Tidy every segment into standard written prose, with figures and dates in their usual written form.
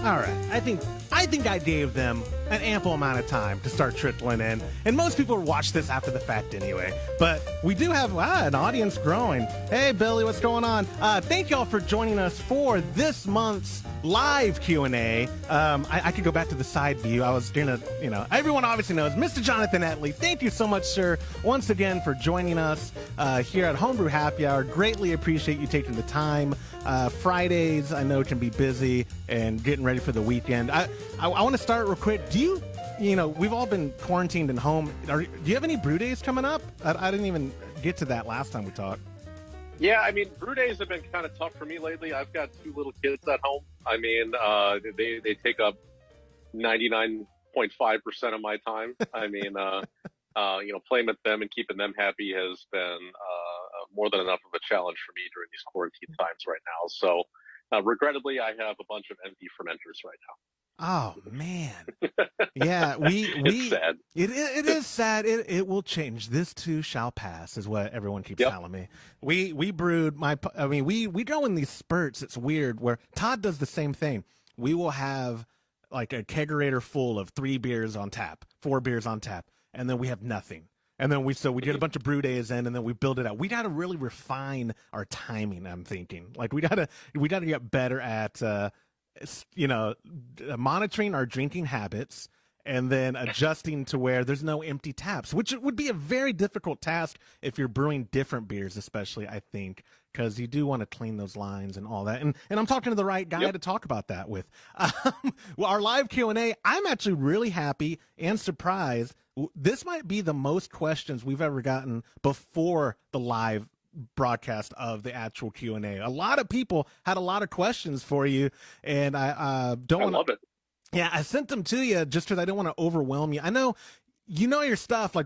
All right, I think I gave them an ample amount of time to start trickling in, and most people watch this after the fact anyway. But we do have an audience growing. Hey, Billy, what's going on? Thank y'all for joining us for this month's live Q&A. I could go back to the side view. I was gonna, everyone obviously knows Mr. Jonathan Ettlie. Thank you so much, sir, once again for joining us here at Homebrew Happy Hour. Greatly appreciate you taking the time. Fridays, I know, can be busy and getting ready for the weekend. I want to start real quick. Do you we've all been quarantined and home. Do you have any brew days coming up? I didn't even get to that last time we talked. Yeah, I mean, brew days have been kind of tough for me layly. I've got 2 little kids at home. I mean, they take up 99.5% of my time. I mean, playing with them and keeping them happy has been more than enough of a challenge for me during these quarantine times right now. So, regrettably, I have a bunch of empty fermenters right now. Oh man, yeah, it's sad. It is sad. It will change. This too shall pass, is what everyone keeps telling me. We brewed we go in these spurts. It's weird where Todd does the same thing. We will have like a kegerator full of 3 beers on tap, 4 beers on tap, and then we have nothing. And then we get a bunch of brew days in, and then we build it out. We got to really refine our timing. I'm thinking like we got to get better at. Monitoring our drinking habits and then adjusting to where there's no empty taps, which would be a very difficult task if you're brewing different beers, especially, I think, because you do want to clean those lines and all that. And I'm talking to the right guy to talk about that with. Well, our live Q&A, I'm actually really happy and surprised. This might be the most questions we've ever gotten before the live broadcast of the actual Q&A. A lot of people had a lot of questions for you, and I love it. Yeah, I sent them to you just because I didn't want to overwhelm you. I know you know your stuff. Like,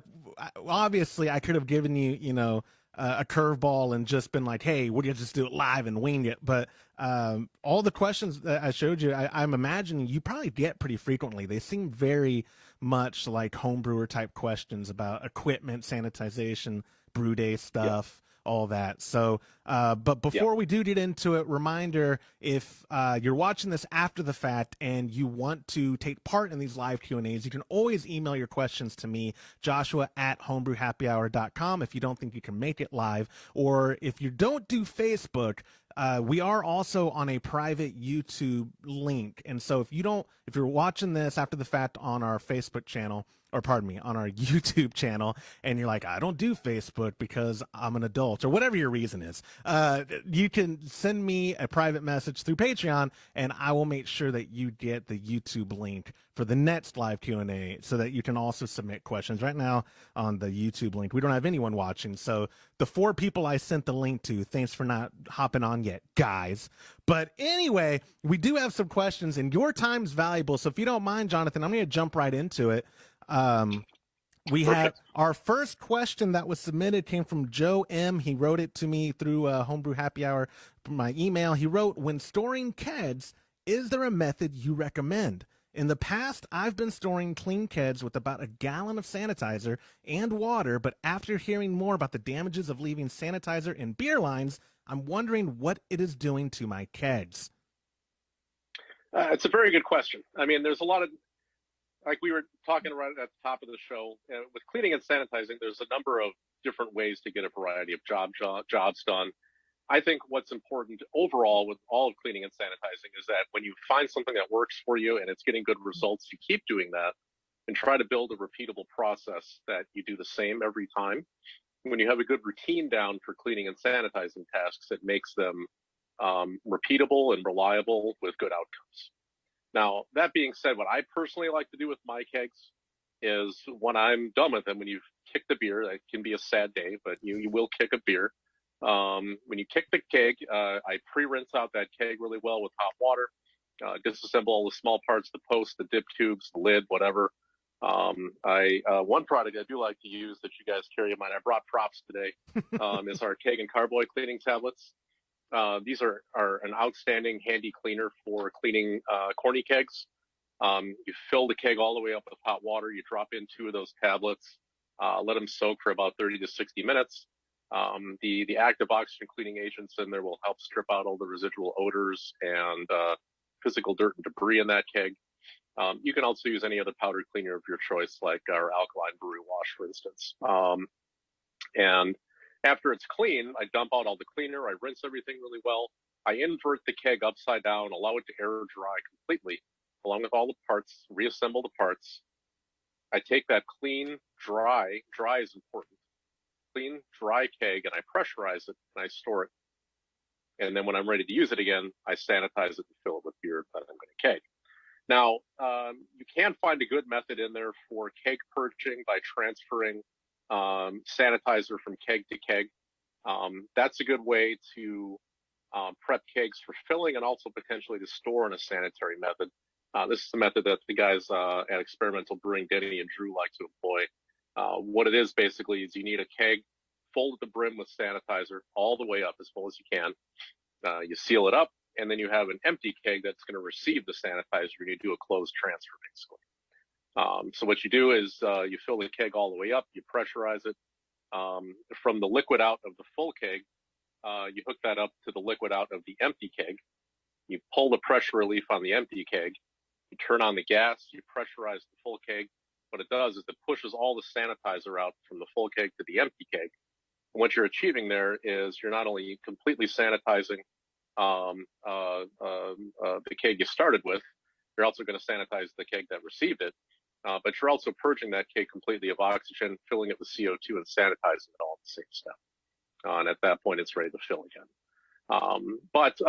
obviously, I could have given you, a curveball and just been like, "Hey, would you just do it live and wing it?" But all the questions that I showed you, I'm imagining you probably get pretty frequently. They seem very much like homebrewer type questions about equipment, sanitization, brew day stuff. All that. So, but before we do get into it, reminder, if you're watching this after the fact and you want to take part in these live Q&As, you can always email your questions to me, joshua@homebrewhappyhour.com, if you don't think you can make it live. Or if you don't do Facebook, we are also on a private YouTube link. And so if you're watching this after the fact on our Facebook channel, or pardon me, on our YouTube channel, and you're like, I don't do Facebook because I'm an adult, or whatever your reason is, you can send me a private message through Patreon, and I will make sure that you get the YouTube link for the next live Q&A so that you can also submit questions. Right now on the YouTube link, we don't have anyone watching, so the 4 people I sent the link to, thanks for not hopping on yet, guys. But anyway, we do have some questions, and your time's valuable, so if you don't mind, Jonathan, I'm going to jump right into it. We had our first question that was submitted came from Joe M. He wrote it to me through Homebrew Happy Hour, my email. He wrote, when storing kegs, is there a method you recommend? In the past, I've been storing clean kegs with about a gallon of sanitizer and water, but after hearing more about the damages of leaving sanitizer in beer lines, I'm wondering what it is doing to my kegs. It's a very good question. I mean, there's a lot of, like we were talking right at the top of the show, with cleaning and sanitizing, there's a number of different ways to get a variety of jobs done. I think what's important overall with all of cleaning and sanitizing is that when you find something that works for you and it's getting good results, you keep doing that and try to build a repeatable process that you do the same every time. When you have a good routine down for cleaning and sanitizing tasks, it makes them repeatable and reliable with good outcomes. Now, that being said, what I personally like to do with my kegs is when I'm done with them, when you've kicked the beer, it can be a sad day, but you will kick a beer. When you kick the keg, I pre-rinse out that keg really well with hot water, disassemble all the small parts, the post, the dip tubes, the lid, whatever. One product I do like to use that you guys carry in mind, I brought props today, is our Kegging Carboy cleaning tablets. These are an outstanding handy cleaner for cleaning corny kegs. You fill the keg all the way up with hot water. You drop in 2 of those tablets, let them soak for about 30 to 60 minutes. The active oxygen cleaning agents in there will help strip out all the residual odors and physical dirt and debris in that keg. You can also use any other powder cleaner of your choice, like our Alkaline Brewery Wash, for instance. And after it's clean, I dump out all the cleaner, I rinse everything really well, I invert the keg upside down, allow it to air dry completely, along with all the parts, reassemble the parts. I take that clean, dry is important, clean, dry keg, and I pressurize it, and I store it. And then when I'm ready to use it again, I sanitize it and fill it with beer that I'm going to keg. Now, you can find a good method in there for keg purging by transferring sanitizer from keg to keg. That's a good way to prep kegs for filling and also potentially to store in a sanitary method. This is the method that the guys at Experimental Brewing, Denny and Drew, like to employ. What it is basically is you need a keg full to the brim with sanitizer all the way up as full as you can. You seal it up, and then you have an empty keg that's going to receive the sanitizer, and you do a closed transfer, basically. So what you do is you fill the keg all the way up, you pressurize it. From the liquid out of the full keg, you hook that up to the liquid out of the empty keg. You pull the pressure relief on the empty keg. You turn on the gas, you pressurize the full keg. What it does is it pushes all the sanitizer out from the full keg to the empty keg. And what you're achieving there is you're not only completely sanitizing the keg you started with, you're also going to sanitize the keg that received it, but you're also purging that keg completely of oxygen, filling it with CO2, and sanitizing it all at the same step. And at that point, it's ready to fill again. But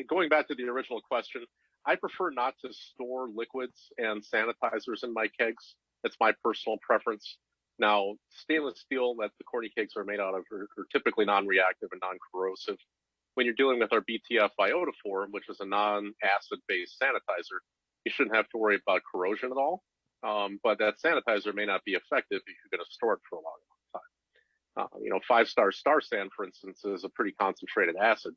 going back to the original question, I prefer not to store liquids and sanitizers in my kegs. That's my personal preference. Now, stainless steel that the corny kegs are made out of are typically non-reactive and non-corrosive. When you're dealing with our BTF iodophore, which is a non-acid-based sanitizer, you shouldn't have to worry about corrosion at all. But that sanitizer may not be effective if you're going to store it for a long time. 5-star star sand, for instance, is a pretty concentrated acid.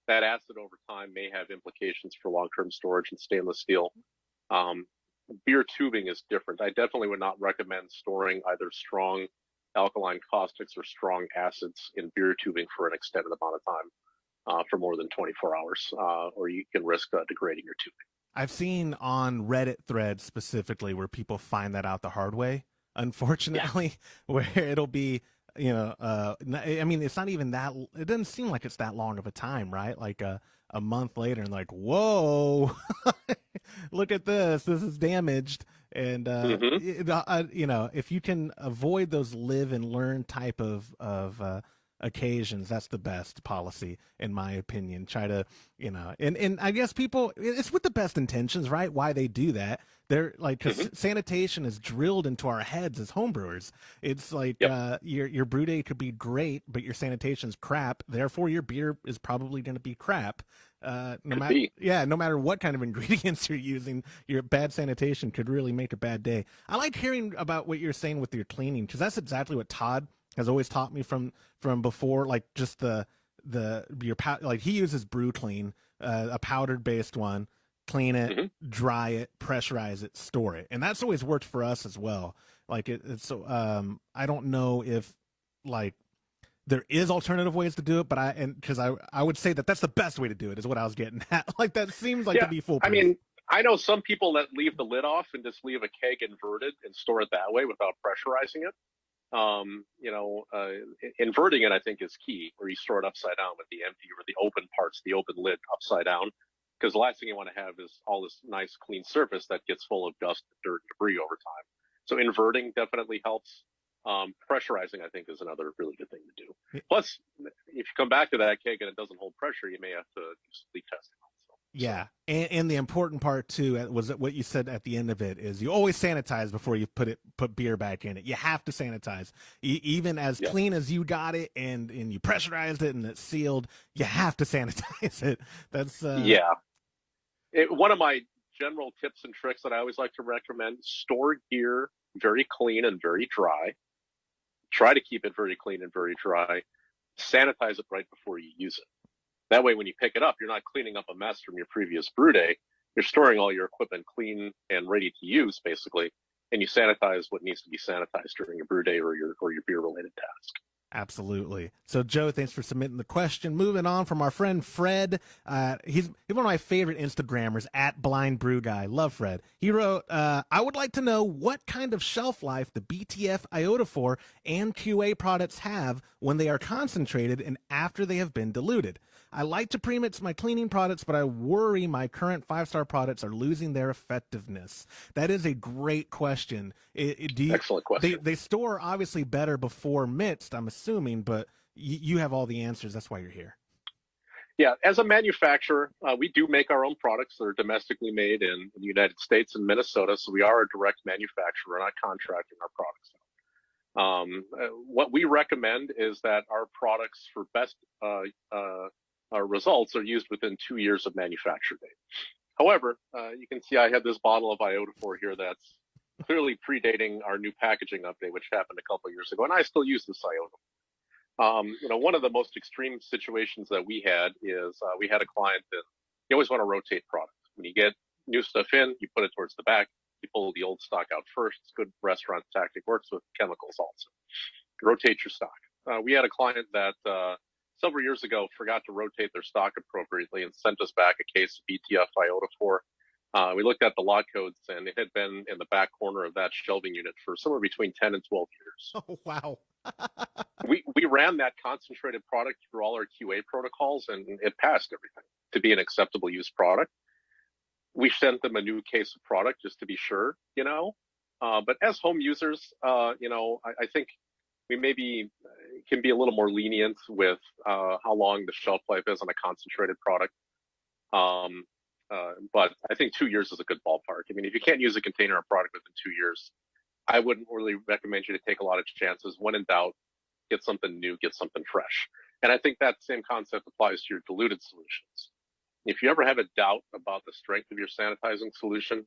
That acid over time may have implications for long-term storage in stainless steel. Beer tubing is different. I definitely would not recommend storing either strong alkaline caustics or strong acids in beer tubing for an extended amount of time, for more than 24 hours, or you can risk degrading your tubing. I've seen on Reddit threads specifically where people find that out the hard way, unfortunately, where it'll be, I mean, it's not even that, it doesn't seem like it's that long of a time, right? Like a month later and like, whoa, look at this is damaged. And, if you can avoid those live and learn type of occasions, that's the best policy, in my opinion. Try to, and I guess people, it's with the best intentions, right? Why they do that. They're like, because sanitation is drilled into our heads as homebrewers. It's like, your brew day could be great, but your sanitation's crap. Therefore, your beer is probably going to be crap. No matter what kind of ingredients you're using, your bad sanitation could really make a bad day. I like hearing about what you're saying with your cleaning, because that's exactly what Todd has always taught me from before, like just like he uses Brew Clean, a powdered based one, clean it, dry it, pressurize it, store it. And that's always worked for us as well. Like it's I don't know if like there is alternative ways to do it, but because I would say that's the best way to do it is what I was getting at. Like that seems like to be foolproof. I mean, I know some people that leave the lid off and just leave a keg inverted and store it that way without pressurizing it. Inverting it, I think, is key, where you store it upside down with the empty or the open parts, the open lid upside down, because the last thing you want to have is all this nice clean surface that gets full of dust, dirt, and debris over time. So inverting definitely helps. Pressurizing, I think, is another really good thing to do. Plus, if you come back to that keg and it doesn't hold pressure, you may have to do some leak testing also. Yeah, and the important part too was that what you said at the end of it is you always sanitize before you put beer back in it. You have to sanitize, even as clean as you got it, and you pressurized it and it's sealed. You have to sanitize it. That's one of my general tips and tricks that I always like to recommend: store gear very clean and very dry. Try to keep it very clean and very dry. Sanitize it right before you use it. That way, when you pick it up, you're not cleaning up a mess from your previous brew day. You're storing all your equipment clean and ready to use, basically, and you sanitize what needs to be sanitized during your brew day or your beer-related task. Absolutely. So, Joe, thanks for submitting the question. Moving on from our friend Fred. He's one of my favorite Instagrammers, at Blind Brew Guy. Love Fred. He wrote, I would like to know what kind of shelf life the BTF iodophore and QA products have when they are concentrated and after they have been diluted. I like to premix my cleaning products, but I worry my current 5-star products are losing their effectiveness. That is a great question. Excellent question. They store obviously better before mixed, I'm assuming, but you have all the answers. That's why you're here. Yeah, as a manufacturer, we do make our own products that are domestically made in the United States and Minnesota. So we are a direct manufacturer, we're not contracting our products. What we recommend is that our products for best results are used within 2 years of manufacture date. However, you can see I have this bottle of iodophore here that's clearly predating our new packaging update, which happened a couple of years ago, and I still use this iodophore. One of the most extreme situations that we had is we had a client that you always want to rotate product. When you get new stuff in, you put it towards the back, you pull the old stock out first. It's good restaurant tactic, works with chemicals also. Rotate your stock. We had a client that several years ago forgot to rotate their stock appropriately and sent us back a case of BTF iodophore. We looked at the lot codes, and it had been in the back corner of that shelving unit for somewhere between 10 and 12 years. Oh, wow. we ran that concentrated product through all our QA protocols, and it passed everything to be an acceptable use product. We sent them a new case of product just to be sure, but as home users, I think we maybe can be a little more lenient with how long the shelf life is on a concentrated product. But I think 2 years is a good ballpark. I mean, if you can't use a container of product within 2 years, I wouldn't really recommend you to take a lot of chances. When in doubt, get something new, get something fresh. And I think that same concept applies to your diluted solutions. If you ever have a doubt about the strength of your sanitizing solution,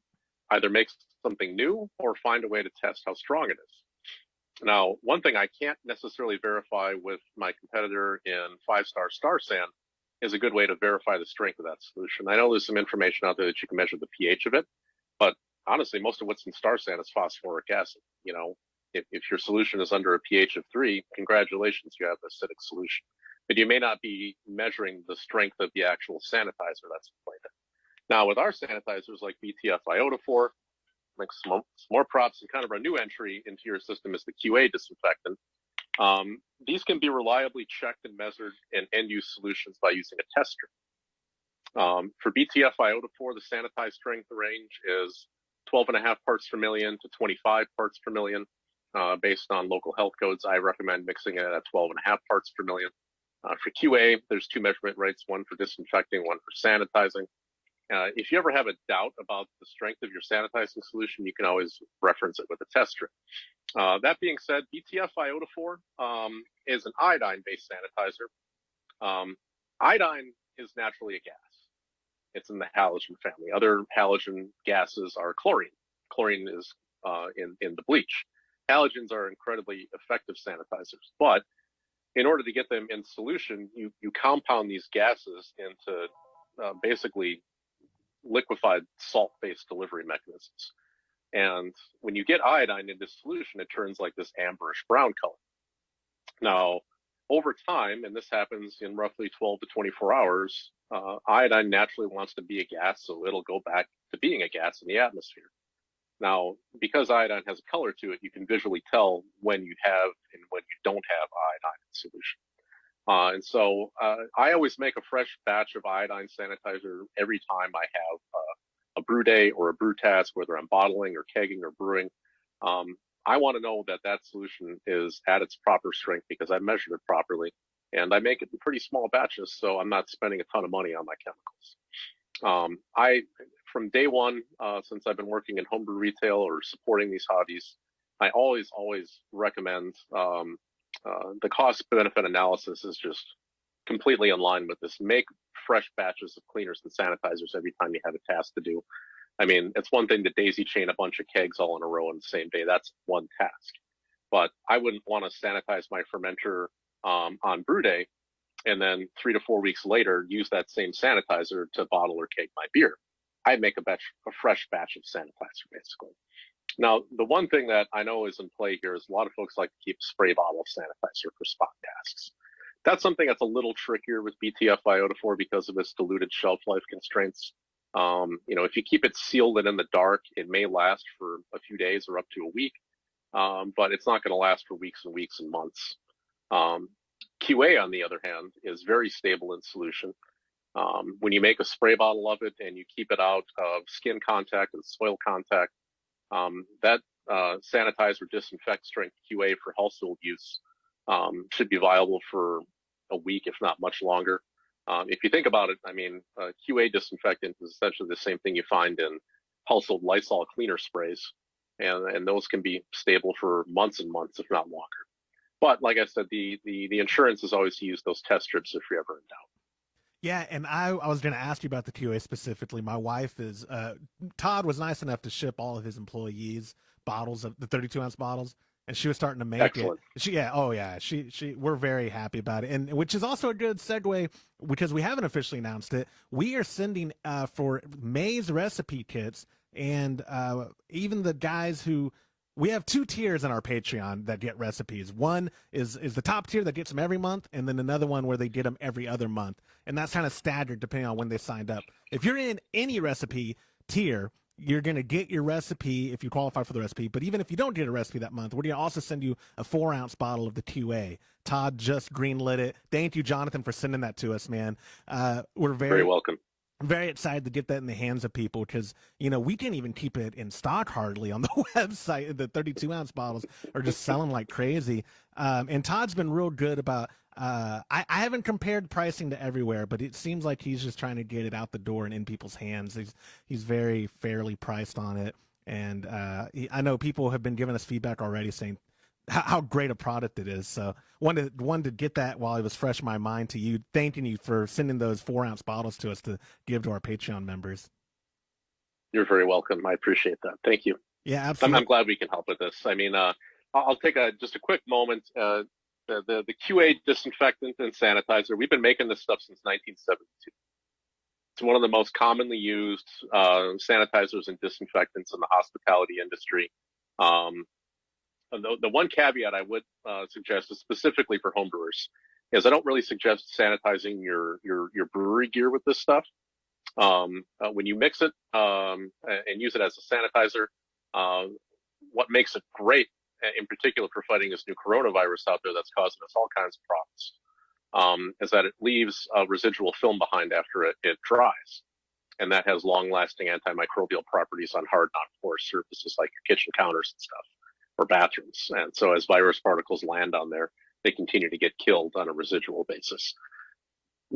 either make something new or find a way to test how strong it is. Now, one thing I can't necessarily verify with my competitor in 5-star Star San is a good way to verify the strength of that solution. I know there's some information out there that you can measure the pH of it, but honestly, most of what's in Star San is phosphoric acid. If your solution is under a pH of 3, congratulations, you have an acidic solution. But you may not be measuring the strength of the actual sanitizer that's applied. Now, with our sanitizers like BTF iodophore, like some more props, and kind of our new entry into your system is the QA disinfectant. These can be reliably checked and measured in end-use solutions by using a tester. For BTF iodophore, the sanitized strength range is 12.5 parts per million to 25 parts per million. Based on local health codes, I recommend mixing it at 12.5 parts per million. For QA, there's 2 measurement rates, one for disinfecting, one for sanitizing. If you ever have a doubt about the strength of your sanitizing solution, you can always reference it with a test strip. That being said, BTF iodophore is an iodine-based sanitizer. Iodine is naturally a gas. It's in the halogen family. Other halogen gases are chlorine. Chlorine is in the bleach. Halogens are incredibly effective sanitizers, but in order to get them in solution, you compound these gases into basically liquefied salt-based delivery mechanisms. And when you get iodine into solution, it turns like this amberish brown color. Now, over time, and this happens in roughly 12 to 24 hours, iodine naturally wants to be a gas, so it'll go back to being a gas in the atmosphere. Now, because iodine has a color to it, you can visually tell when you have and when you don't have iodine in solution. And so I always make a fresh batch of iodine sanitizer every time I have a brew day or a brew task, whether I'm bottling or kegging or brewing. I want to know that that solution is at its proper strength because I measured it properly, and I make it in pretty small batches, so I'm not spending a ton of money on my chemicals. From day one, since I've been working in homebrew retail or supporting these hobbies, I always recommend the cost-benefit analysis is just completely in line with this. Make fresh batches of cleaners and sanitizers every time you have a task to do. I mean, it's one thing to daisy chain a bunch of kegs all in a row on the same day. That's one task. But I wouldn't want to sanitize my fermenter on brew day and then 3 to 4 weeks later use that same sanitizer to bottle or keg my beer. I'd make a fresh batch of sanitizer, basically. Now, the one thing that I know is in play here is a lot of folks like to keep a spray bottle of sanitizer for spot tasks. That's something that's a little trickier with BTF iodophore because of its diluted shelf life constraints. If you keep it sealed and in the dark, it may last for a few days or up to a week, but it's not going to last for weeks and weeks and months. QA, on the other hand, is very stable in solution. When you make a spray bottle of it and you keep it out of skin contact and soil contact, that sanitize or disinfect strength QA for household use should be viable for a week, if not much longer. If you think about it, I mean, QA disinfectant is essentially the same thing you find in household Lysol cleaner sprays, and those can be stable for months and months, if not longer. But like I said, the insurance is always to use those test strips if you're ever in doubt. Yeah, and I was going to ask you about the QA specifically. My wife is Todd was nice enough to ship all of his employees bottles of the 32-ounce bottles, and she was starting to make Excellent. She we're very happy about it, and which is also a good segue because we haven't officially announced it. We are sending for May's recipe kits, and even the guys who. We have 2 tiers in our Patreon that get recipes. One is the top tier that gets them every month, and then another one where they get them every other month. And that's kind of staggered depending on when they signed up. If you're in any recipe tier, you're going to get your recipe if you qualify for the recipe. But even if you don't get a recipe that month, we're going to also send you a 4-ounce bottle of the QA. Todd just greenlit it. Thank you, Jonathan, for sending that to us, man. We're very welcome. Very excited to get that in the hands of people because, we can't even keep it in stock hardly on the website. The 32-ounce bottles are just selling like crazy. And Todd's been real good about I haven't compared pricing to everywhere, but it seems like he's just trying to get it out the door and in people's hands. He's very fairly priced on it. And I know people have been giving us feedback already saying how great a product it is. So wanted to get that while it was fresh in my mind to you, thanking you for sending those 4-ounce bottles to us to give to our Patreon members. You're very welcome. I appreciate that. Thank you. Yeah, absolutely. I'm glad we can help with this. I mean, I'll take just a quick moment. The QA disinfectant and sanitizer, we've been making this stuff since 1972. It's one of the most commonly used sanitizers and disinfectants in the hospitality industry. The one caveat I would suggest is specifically for homebrewers is I don't really suggest sanitizing your brewery gear with this stuff. When you mix it and use it as a sanitizer, what makes it great, in particular for fighting this new coronavirus out there that's causing us all kinds of problems, is that it leaves a residual film behind after it dries. And that has long-lasting antimicrobial properties on hard, non-porous surfaces like your kitchen counters and stuff, or bathrooms. And so as virus particles land on there, they continue to get killed on a residual basis.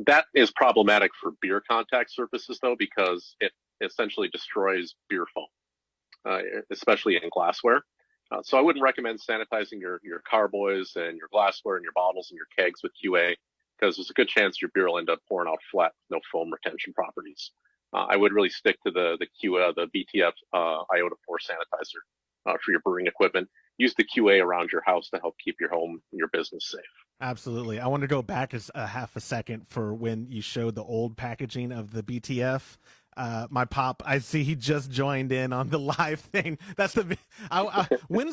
That is problematic for beer contact surfaces, though, because it essentially destroys beer foam, especially in glassware. So I wouldn't recommend sanitizing your carboys and your glassware and your bottles and your kegs with QA, because there's a good chance your beer will end up pouring out flat with no foam retention properties. I would really stick to the QA, the BTF iodophore sanitizer for your brewing equipment. Use the QA around your house to help keep your home and your business safe. Absolutely. I want to go back a half a second for when you showed the old packaging of the BTF. My pop, I see he just joined in on the live thing. That's when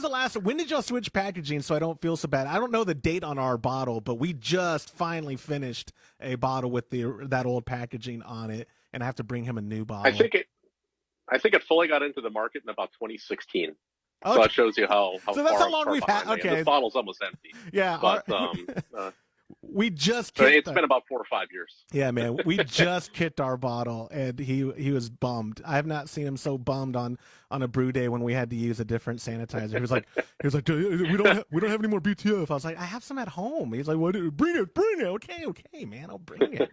did y'all switch packaging so I don't feel so bad? I don't know the date on our bottle, but we just finally finished a bottle with that old packaging on it, and I have to bring him a new bottle. I think it fully got into the market in about 2016. Okay. So that shows you how so that's how long we've had. Okay, this bottle's almost empty. Yeah, but we just it's been about 4 or 5 years. Yeah, man, we just kicked our bottle, and he was bummed. I have not seen him so bummed on a brew day when we had to use a different sanitizer. He was like, we don't have any more BTF. I was like, I have some at home. He's like, what? Bring it. Okay, man, I'll bring it.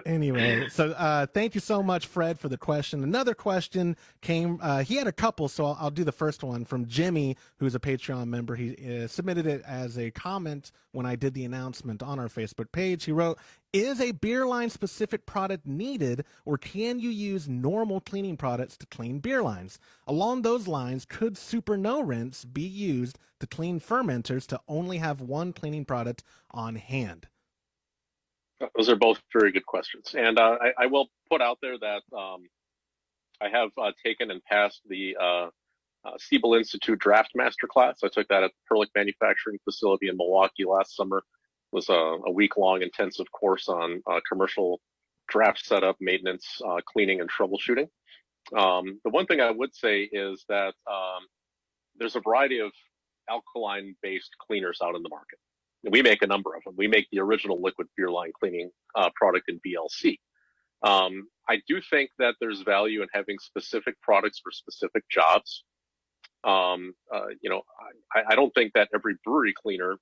Anyway, so thank you so much, Fred, for the question. Another question came. He had a couple, so I'll do the first one from Jimmy, who's a Patreon member. He submitted it as a comment when I did the announcement on our Facebook page. He wrote, is a beer line specific product needed, or can you use normal cleaning products to clean beer lines? Along those lines, could super no rinse be used to clean fermenters to only have one cleaning product on hand? Those are both very good questions. And I will put out there that I have taken and passed the Siebel Institute Draft Master class. I took that at the Perlick Manufacturing Facility in Milwaukee last summer. It was a week-long intensive course on commercial draft setup, maintenance, cleaning, and troubleshooting. The one thing I would say is that there's a variety of alkaline-based cleaners out in the market. We make a number of them. We make the original liquid beer line cleaning product in BLC. I do think that there's value in having specific products for specific jobs. I don't think that every brewery cleaner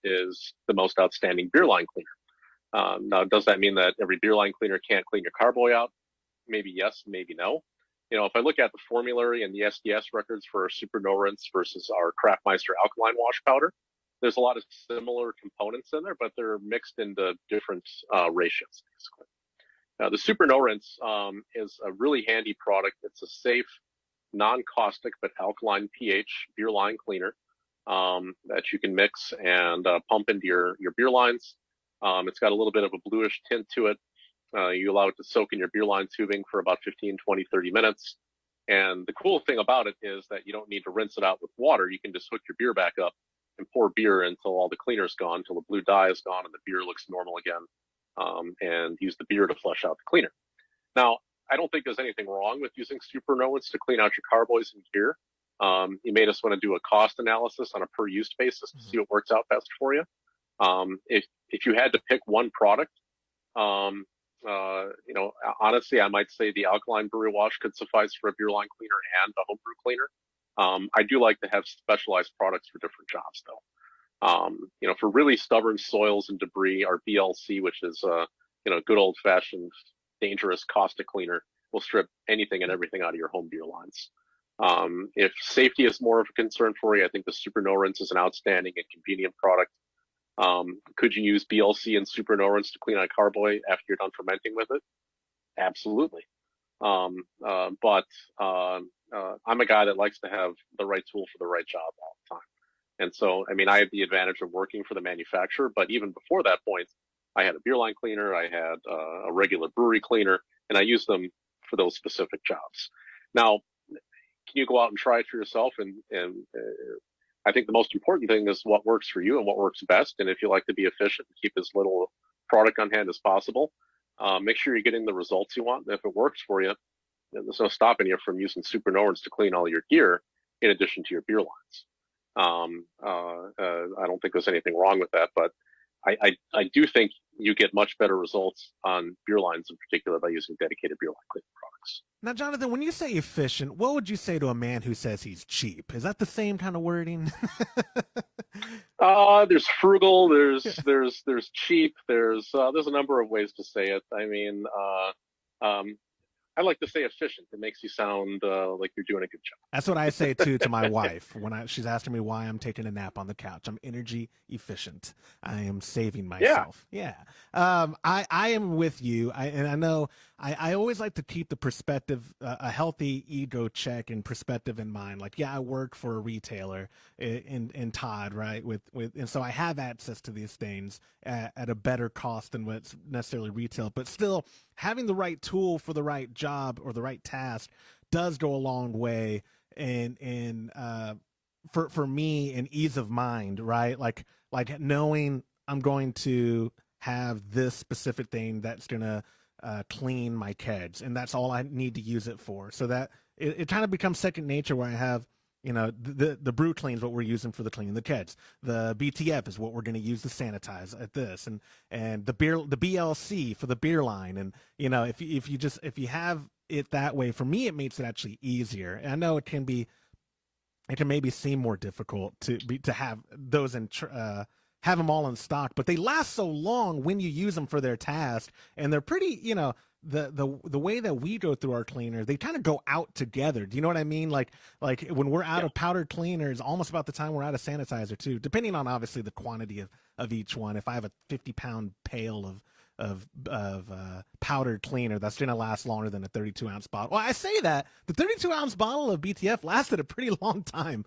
is the most outstanding beer line cleaner. Now, does that mean that every beer line cleaner can't clean your carboy out? Maybe yes, maybe no. If I look at the formulary and the SDS records for our Super No Rinse versus our Craftmeister Alkaline wash powder, there's a lot of similar components in there, but they're mixed into different ratios, basically. Now, the Super No Rinse is a really handy product. It's a safe, non-caustic but alkaline pH beer line cleaner that you can mix and pump into your beer lines. It's got a little bit of a bluish tint to it. You allow it to soak in your beer line tubing for about 15, 20, 30 minutes. And the cool thing about it is that you don't need to rinse it out with water. You can just hook your beer back up and pour beer until all the cleaner's gone, until the blue dye is gone and the beer looks normal again, and use the beer to flush out the cleaner. Now, I don't think there's anything wrong with using Super No Rinse to clean out your carboys and beer. You may just want to do a cost analysis on a per use basis to see what works out best for you. If you had to pick one product, honestly, I might say the Alkaline Brewery Wash could suffice for a beer line cleaner and a homebrew cleaner. I do like to have specialized products for different jobs, though. For really stubborn soils and debris, our BLC, which is good old fashioned dangerous caustic cleaner, will strip anything and everything out of your home beer lines. If safety is more of a concern for you, I think the Super No Rinse is an outstanding and convenient product. Could you use BLC and Super No Rinse to clean out carboy after you're done fermenting with it? Absolutely. But I'm a guy that likes to have the right tool for the right job all the time. And so, I have the advantage of working for the manufacturer, but even before that point, I had a beer line cleaner, I had a regular brewery cleaner, and I used them for those specific jobs. Now, can you go out and try it for yourself? And I think the most important thing is what works for you and what works best. And if you like to be efficient and keep as little product on hand as possible, make sure you're getting the results you want. And if it works for you, there's no stopping you from using Super No Rinse to clean all your gear in addition to your beer lines. I don't think there's anything wrong with that, but I do think you get much better results on beer lines in particular by using dedicated beer line cleaning products. Now, Jonathan, when you say efficient, what would you say to a man who says he's cheap? Is that the same kind of wording? There's frugal, there's cheap, there's a number of ways to say it. I like to say efficient. It makes you sound like you're doing a good job. That's what I say too to my wife when she's asking me why I'm taking a nap on the couch. I'm energy efficient. I am saving myself. Yeah. I am with you. I know I always like to keep the perspective, a healthy ego check and perspective in mind. Like, I work for a retailer in Todd, right? And so I have access to these things at a better cost than what's necessarily retail, but still having the right tool for the right job or the right task does go a long way for me in ease of mind, right? Like knowing I'm going to have this specific thing that's going to clean my kegs, and that's all I need to use it for. So that it kind of becomes second nature where I have, the brew clean is what we're using for the cleaning the kegs. The BTF is what we're going to use to sanitize at this, and the BLC for the beer line. And if you have it that way, for me, it makes it actually easier. And I know it can maybe seem more difficult to have those have them all in stock, but they last so long when you use them for their task, and they're pretty, the way that we go through our cleaner, they kind of go out together. Do you know what I mean? Like when we're out of powdered cleaners, almost about the time we're out of sanitizer too, depending on obviously the quantity of each one. If I have a 50-pound pail of powdered cleaner, that's going to last longer than a 32-ounce bottle. Well, I say that the 32-ounce bottle of BTF lasted a pretty long time.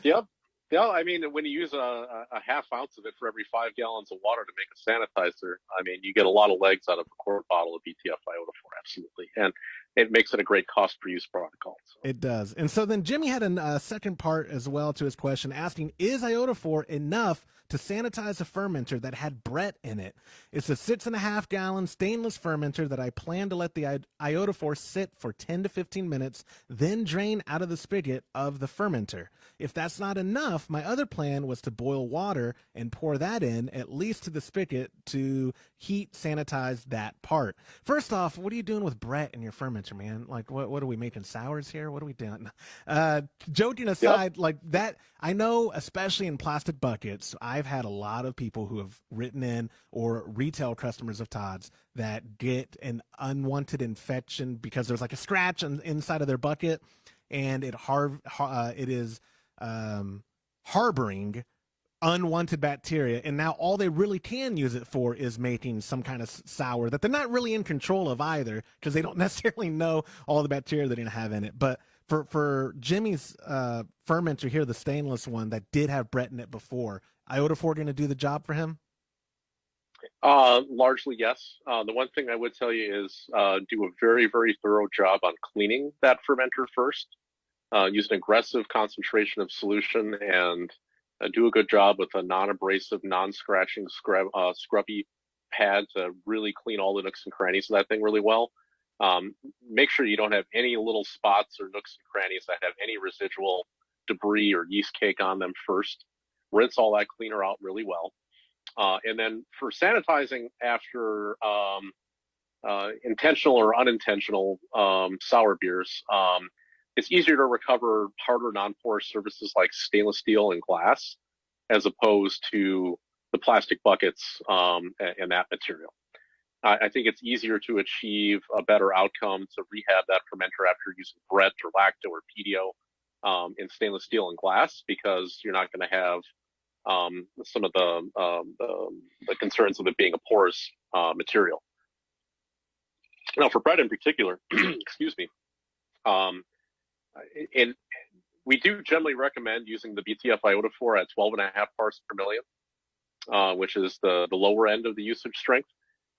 Yep. Yeah, when you use a half ounce of it for every 5 gallons of water to make a sanitizer, you get a lot of legs out of a quart bottle of BTF iodophor, absolutely. And it makes it a great cost per use product also. It does. And so then Jimmy had a second part as well to his question, asking, is iodophor enough to sanitize a fermenter that had Brett in it? It's a 6.5 gallon stainless fermenter that I plan to let the iodophor sit for 10 to 15 minutes, then drain out of the spigot of the fermenter. If that's not enough, my other plan was to boil water and pour that in, at least to the spigot, to heat sanitize that part. First off, what are you doing with Brett in your fermenter, man? Like, what are we making, sours here? What are we doing? Joking aside, yep. Like that, I know, especially in plastic buckets, I've had a lot of people who have written in, or retail customers of Todd's, that get an unwanted infection because there's like a scratch inside of their bucket, and it is harboring unwanted bacteria, and now all they really can use it for is making some kind of sour that they're not really in control of either, because they don't necessarily know all the bacteria they're going to have in it. But for Jimmy's fermenter here, the stainless one that did have Brett in it before, iodophor going to do the job for him? Largely, yes. The one thing I would tell you is do a very, very thorough job on cleaning that fermenter first. Use an aggressive concentration of solution, and do a good job with a non-abrasive, non-scratching, scrubby pad to really clean all the nooks and crannies of that thing really well. Make sure you don't have any little spots or nooks and crannies that have any residual debris or yeast cake on them first. Rinse all that cleaner out really well. And then for sanitizing after intentional or unintentional sour beers, it's easier to recover harder non-porous surfaces like stainless steel and glass, as opposed to the plastic buckets and that material. I think it's easier to achieve a better outcome to rehab that fermenter after using Brett or Lacto or PDO in stainless steel and glass, because you're not going to have some of the concerns of it being a porous material. Now, for Brett in particular, excuse me, and we do generally recommend using the BTF iodophor at 12.5 parts per million, which is the lower end of the usage strength.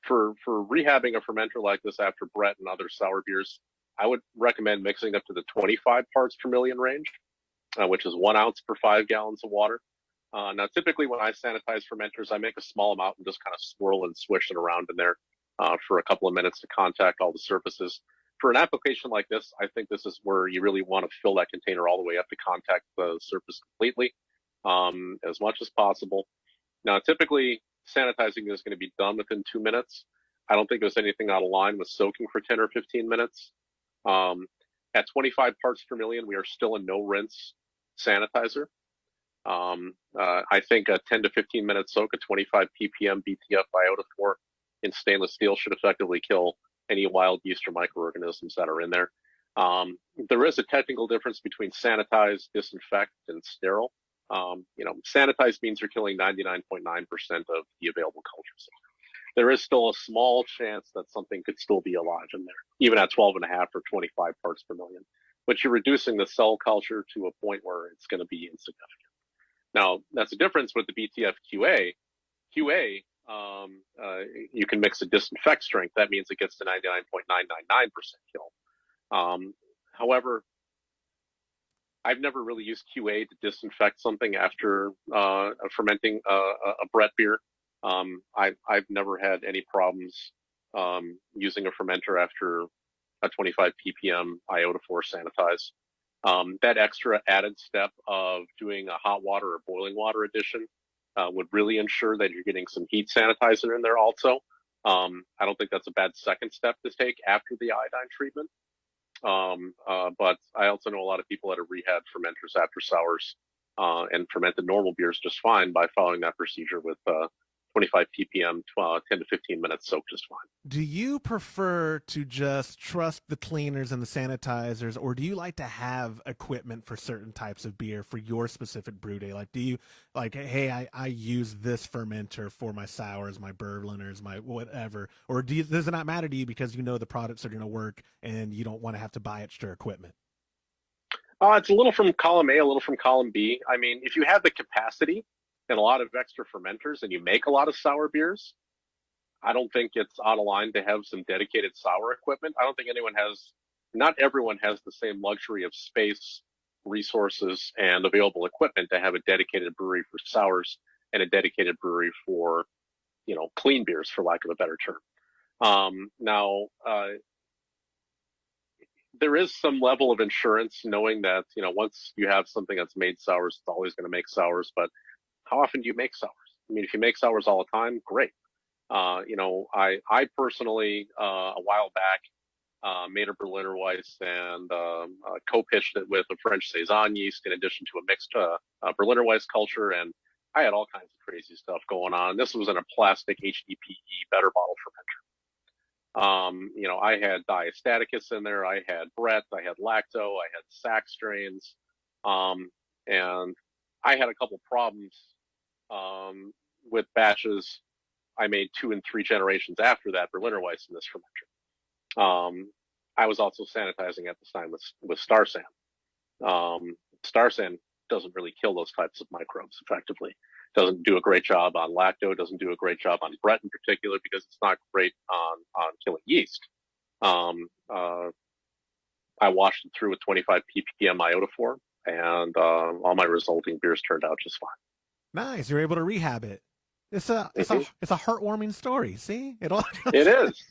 For rehabbing a fermenter like this after Brett and other sour beers, I would recommend mixing up to the 25 parts per million range, which is 1 ounce per 5 gallons of water. Now, typically when I sanitize fermenters, I make a small amount and just kind of swirl and swish it around in there for a couple of minutes to contact all the surfaces. For an application like this, I think this is where you really want to fill that container all the way up to contact the surface completely, as much as possible. Now, typically, sanitizing is going to be done within 2 minutes. I don't think there's anything out of line with soaking for 10 or 15 minutes. At 25 parts per million, we are still a no-rinse sanitizer. I think a 10 to 15 minute soak at 25 ppm BTF iodophor in stainless steel should effectively kill any wild yeast or microorganisms that are in there. There is a technical difference between sanitize, disinfect, and sterile. Sanitize means you're killing 99.9% of the available cultures. There is still a small chance that something could still be alive in there, even at 12.5 or 25 parts per million. But you're reducing the cell culture to a point where it's going to be insignificant. Now, that's a difference with the BTF QA. QA, you can mix a disinfect strength. That means it gets to 99.999% kill. However, I've never really used QA to disinfect something after fermenting a Brett beer. I've never had any problems using a fermenter after a 25 ppm iodophor sanitize. That extra added step of doing a hot water or boiling water addition would really ensure that you're getting some heat sanitizer in there also. I don't think that's a bad second step to take after the iodine treatment. But I also know a lot of people that have rehab fermenters after sours and fermented normal beers just fine by following that procedure with 25 ppm, 10 to 15 minutes soak just fine. Do you prefer to just trust the cleaners and the sanitizers, or do you like to have equipment for certain types of beer for your specific brew day? Like, do you like, hey, I use this fermenter for my sours, my Berliners, my whatever, or does it not matter to you because you know the products are going to work and you don't want to have to buy extra equipment? It's a little from column A, a little from column B. I mean, if you have the capacity and a lot of extra fermenters and you make a lot of sour beers, I don't think it's out of line to have some dedicated sour equipment. I don't think anyone has not everyone has the same luxury of space, resources, and available equipment to have a dedicated brewery for sours and a dedicated brewery for, clean beers, for lack of a better term. Now, there is some level of insurance knowing that, once you have something that's made sours, it's always going to make sours. But how often do you make sours? I mean, if you make sours all the time, great. I personally, a while back, made a Berliner Weiss and co-pitched it with a French Saison yeast in addition to a mixed Berliner Weiss culture. And I had all kinds of crazy stuff going on. This was in a plastic HDPE better bottle fermenter. I had diastaticus in there. I had Brett. I had lacto. I had sac strains. And I had a couple problems with batches I made 2 and 3 generations after that Berliner Weiss in this fermenter. I was also sanitizing at this time with Star San. Star San doesn't really kill those types of microbes effectively. Doesn't do a great job on lacto, doesn't do a great job on Brett in particular because it's not great on killing yeast. I washed it through with 25 ppm iodophor, and all my resulting beers turned out just fine. Nice, you're able to rehab it. It's a heartwarming story. See, it is.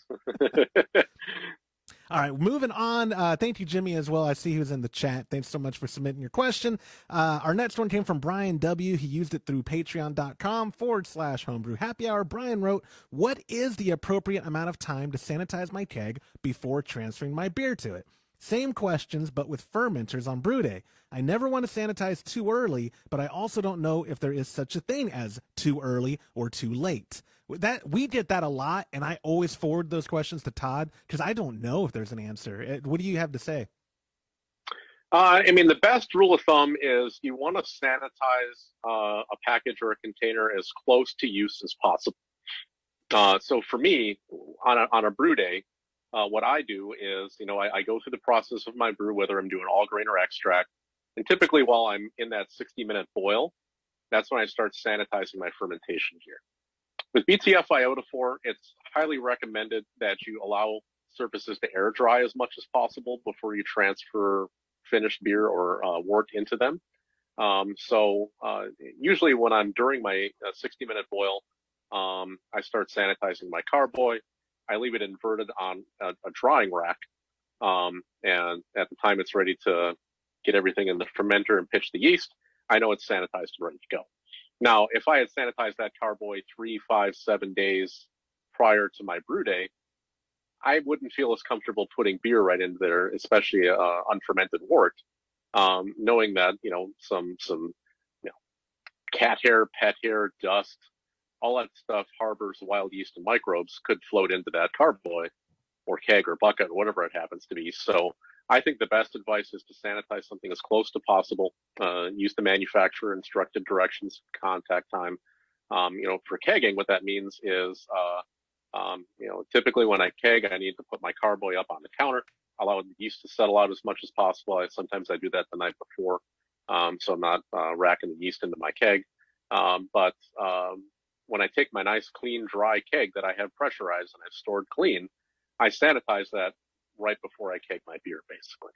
All right, moving on. Thank you, Jimmy, as well. I see he was in the chat. Thanks so much for submitting your question. Our next one came from Brian W. He used it through patreon.com/homebrew happy hour. Brian wrote, what is the appropriate amount of time to sanitize my keg before transferring my beer to it? Same questions, but with fermenters on brew day. I never want to sanitize too early, but I also don't know if there is such a thing as too early or too late. We get that a lot, and I always forward those questions to Todd because I don't know if there's an answer. What do you have to say? The best rule of thumb is you want to sanitize a package or a container as close to use as possible. So for me, on a brew day, what I do is, I go through the process of my brew, whether I'm doing all grain or extract, and typically while I'm in that 60-minute boil, that's when I start sanitizing my fermentation gear. With BTF iodophor, it's highly recommended that you allow surfaces to air dry as much as possible before you transfer finished beer or wort into them. So usually when I'm during my 60-minute boil, I start sanitizing my carboy. I leave it inverted on a drying rack. And at the time it's ready to get everything in the fermenter and pitch the yeast, I know it's sanitized and ready to go. Now, if I had sanitized that carboy 3, 5, 7 days prior to my brew day, I wouldn't feel as comfortable putting beer right into there, especially unfermented wort, knowing that some cat hair, pet hair, dust, all that stuff harbors wild yeast and microbes could float into that carboy or keg or bucket, whatever it happens to be. So I think the best advice is to sanitize something as close to possible. Use the manufacturer instructed directions, contact time. For kegging, what that means is, typically when I keg, I need to put my carboy up on the counter, allow the yeast to settle out as much as possible. Sometimes I do that the night before, so I'm not racking the yeast into my keg. But when I take my nice, clean, dry keg that I have pressurized and I've stored clean, I sanitize that right before I keg my beer, basically.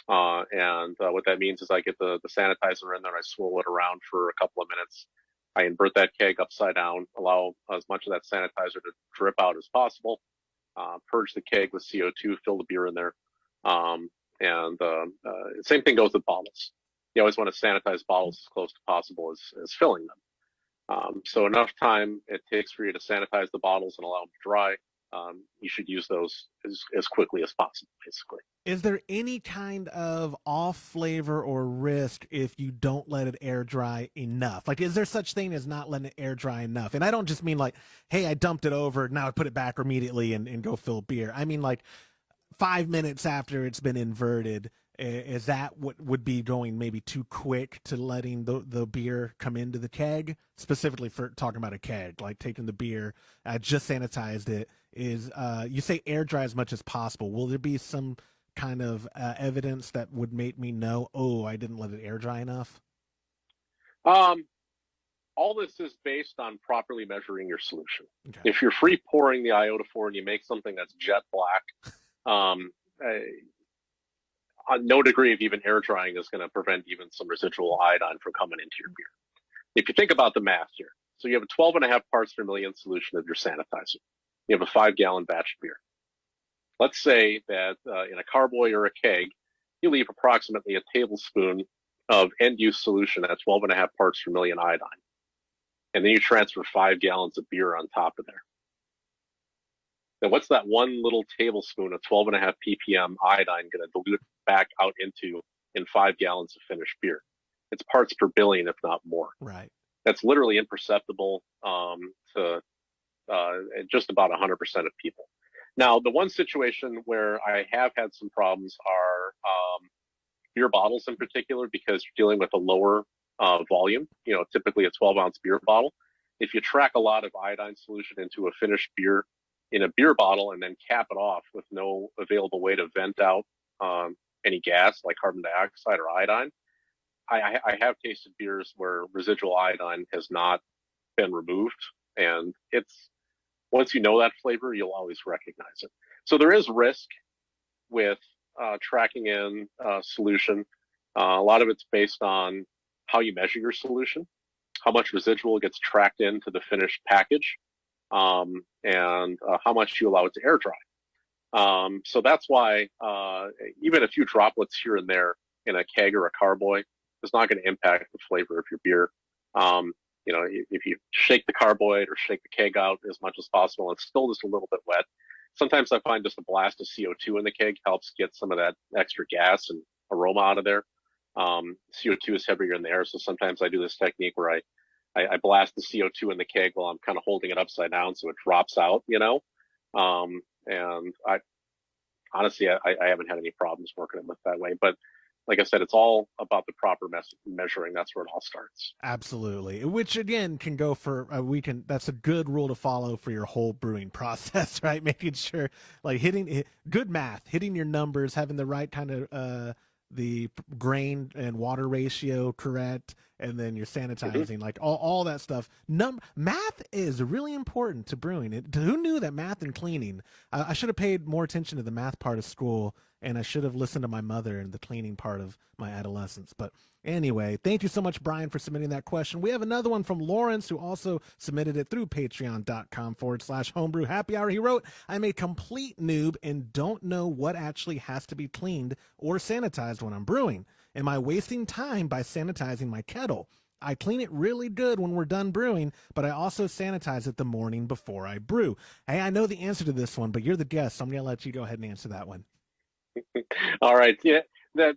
And what that means is I get the sanitizer in there, I swirl it around for a couple of minutes. I invert that keg upside down, allow as much of that sanitizer to drip out as possible, purge the keg with CO2, fill the beer in there. Same thing goes with bottles. You always want to sanitize bottles as close to possible as filling them. So enough time it takes for you to sanitize the bottles and allow them to dry. You should use those as quickly as possible, basically. Is there any kind of off flavor or risk if you don't let it air dry enough? Like, is there such thing as not letting it air dry enough? And I don't just mean like, hey, I dumped it over, now I put it back immediately and go fill beer. I mean like 5 minutes after it's been inverted. Is that what would be going maybe too quick to letting the beer come into the keg? Specifically for talking about a keg, like taking the beer, just sanitized it, is you say air dry as much as possible. Will there be some kind of evidence that would make me know, oh, I didn't let it air dry enough? All this is based on properly measuring your solution. Okay. If you're free pouring the iodophor and you make something that's jet black, no degree of even air drying is going to prevent even some residual iodine from coming into your beer. If you think about the math here, so you have a 12.5 parts per million solution of your sanitizer. You have a 5-gallon batch of beer. Let's say that in a carboy or a keg, you leave approximately a tablespoon of end-use solution at 12.5 parts per million iodine. And then you transfer 5 gallons of beer on top of there. Then what's that one little tablespoon of 12.5 ppm iodine going to dilute back out into in 5 gallons of finished beer? It's parts per billion, if not more. Right. That's literally imperceptible to just about 100% of people. Now, the one situation where I have had some problems are beer bottles in particular, because you're dealing with a lower volume, typically a 12-ounce beer bottle. If you track a lot of iodine solution into a finished beer in a beer bottle and then cap it off with no available way to vent out any gas like carbon dioxide or iodine, I have tasted beers where residual iodine has not been removed, and it's once you know that flavor, you'll always recognize it. So there is risk with tracking in solution. A lot of it's based on how you measure your solution, how much residual gets tracked into the finished package, and how much you allow it to air dry. So that's why even a few droplets here and there in a keg or a carboy is not going to impact the flavor of your beer. If you shake the carboy or shake the keg out as much as possible, it's still just a little bit wet. Sometimes I find just a blast of CO2 in the keg helps get some of that extra gas and aroma out of there. CO2 is heavier in the air, so sometimes I do this technique where I blast the CO2 in the keg while I'm kind of holding it upside down so it drops out, and I honestly, I haven't had any problems working with that way. But like I said, it's all about the proper measuring. That's where it all starts. Absolutely. Which again can go for that's a good rule to follow for your whole brewing process, right? Making sure like good math, hitting your numbers, having the right kind of the grain and water ratio correct, and then you're sanitizing, like all that stuff. Math is really important to brewing. Who knew that math and cleaning? I should have paid more attention to the math part of school, and I should have listened to my mother in the cleaning part of my adolescence. But anyway, thank you so much, Brian, for submitting that question. We have another one from Lawrence, who also submitted it through patreon.com/homebrew happy hour. He wrote, I'm a complete noob and don't know what actually has to be cleaned or sanitized when I'm brewing. Am I wasting time by sanitizing my kettle? I clean it really good when we're done brewing, but I also sanitize it the morning before I brew. Hey, I know the answer to this one, but you're the guest, so I'm going to let you go ahead and answer that one. All right. Yeah. The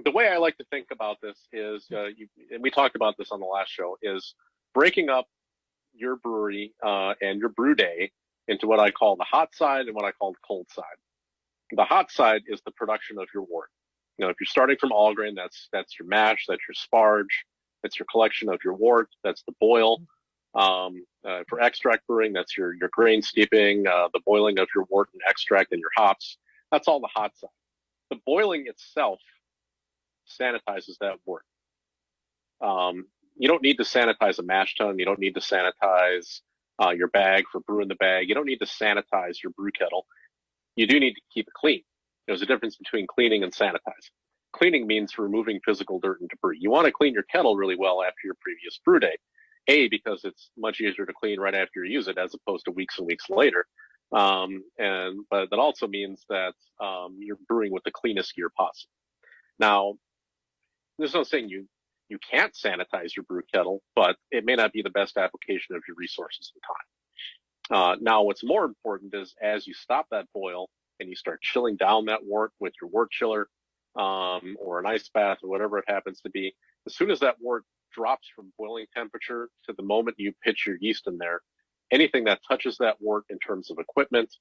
way I like to think about this is, and we talked about this on the last show, is breaking up your brewery and your brew day into what I call the hot side and what I call the cold side. The hot side is the production of your wort. If you're starting from all grain, that's your mash, that's your sparge, that's your collection of your wort, that's the boil. For extract brewing, that's your grain steeping, the boiling of your wort and extract and your hops. That's all the hot side. The boiling itself sanitizes that wort. You don't need to sanitize a mash tun. You don't need to sanitize your bag for brewing the bag. You don't need to sanitize your brew kettle. You do need to keep it clean. There's a difference between cleaning and sanitizing. Cleaning means removing physical dirt and debris. You want to clean your kettle really well after your previous brew day. Because it's much easier to clean right after you use it as opposed to weeks and weeks later. But that also means that you're brewing with the cleanest gear possible. Now, there's no saying you can't sanitize your brew kettle, but it may not be the best application of your resources and time. Now, what's more important is as you stop that boil and you start chilling down that wort with your wort chiller or an ice bath or whatever it happens to be, as soon as that wort drops from boiling temperature to the moment you pitch your yeast in there, anything that touches that wort in terms of equipment,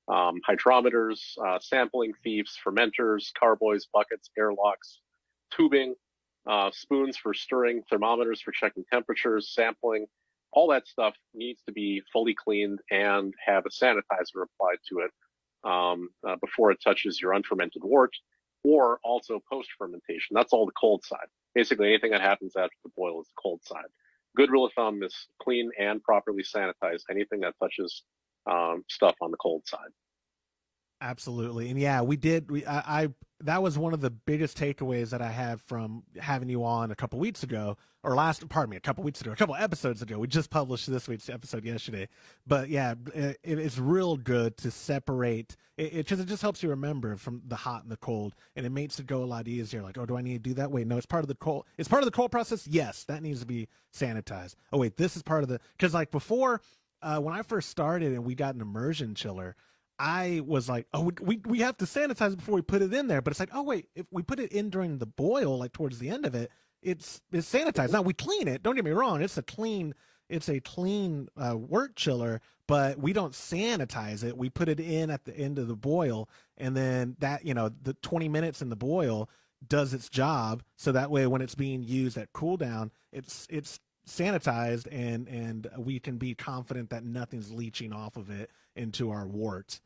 hydrometers, sampling thieves, fermenters, carboys, buckets, airlocks, tubing, spoons for stirring, thermometers for checking temperatures, sampling, all that stuff needs to be fully cleaned and have a sanitizer applied to it before it touches your unfermented wort, or also post-fermentation. That's all the cold side. Basically, anything that happens after the boil is the cold side. Good rule of thumb is clean and properly sanitize anything that touches stuff on the cold side. Absolutely. And yeah, I that was one of the biggest takeaways that I had from having you on a couple weeks ago, or a couple weeks ago, a couple episodes ago. We just published this week's episode yesterday, but yeah, it's real good to separate. It just helps you remember from the hot and the cold, and it makes it go a lot easier. Like, oh, do I need to do that? Wait, no, it's part of the cold. It's part of the cold process. Yes, that needs to be sanitized. Oh, wait, this is part of the, because like before, when I first started and we got an immersion chiller, I was like, oh, we have to sanitize it before we put it in there. But it's like, oh, wait, if we put it in during the boil, like towards the end of it, it's sanitized. Now we clean it. Don't get me wrong. It's a clean wort chiller, but we don't sanitize it. We put it in at the end of the boil. And then that, the 20 minutes in the boil does its job. So that way, when it's being used at cool down, it's sanitized and we can be confident that nothing's leaching off of it into our worts.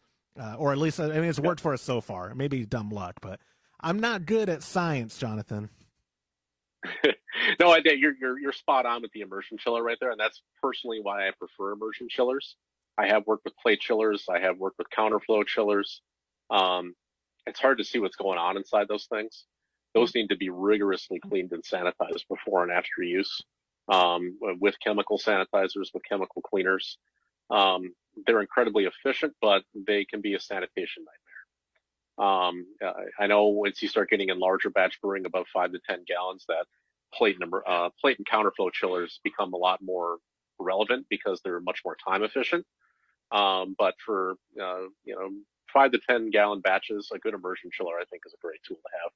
Or at least, I mean, it's worked for us so far. Maybe dumb luck, but I'm not good at science, Jonathan. No, I did. You're spot on with the immersion chiller right there, and that's personally why I prefer immersion chillers. I have worked with plate chillers. I have worked with counterflow chillers. It's hard to see what's going on inside those things. Those need to be rigorously cleaned and sanitized before and after use, with chemical sanitizers, with chemical cleaners. They're incredibly efficient, but they can be a sanitation nightmare. I know once you start getting in larger batch brewing, above 5 to 10 gallons, that plate and counterflow chillers become a lot more relevant because they're much more time efficient. But for 5 to 10 gallon batches, a good immersion chiller I think is a great tool to have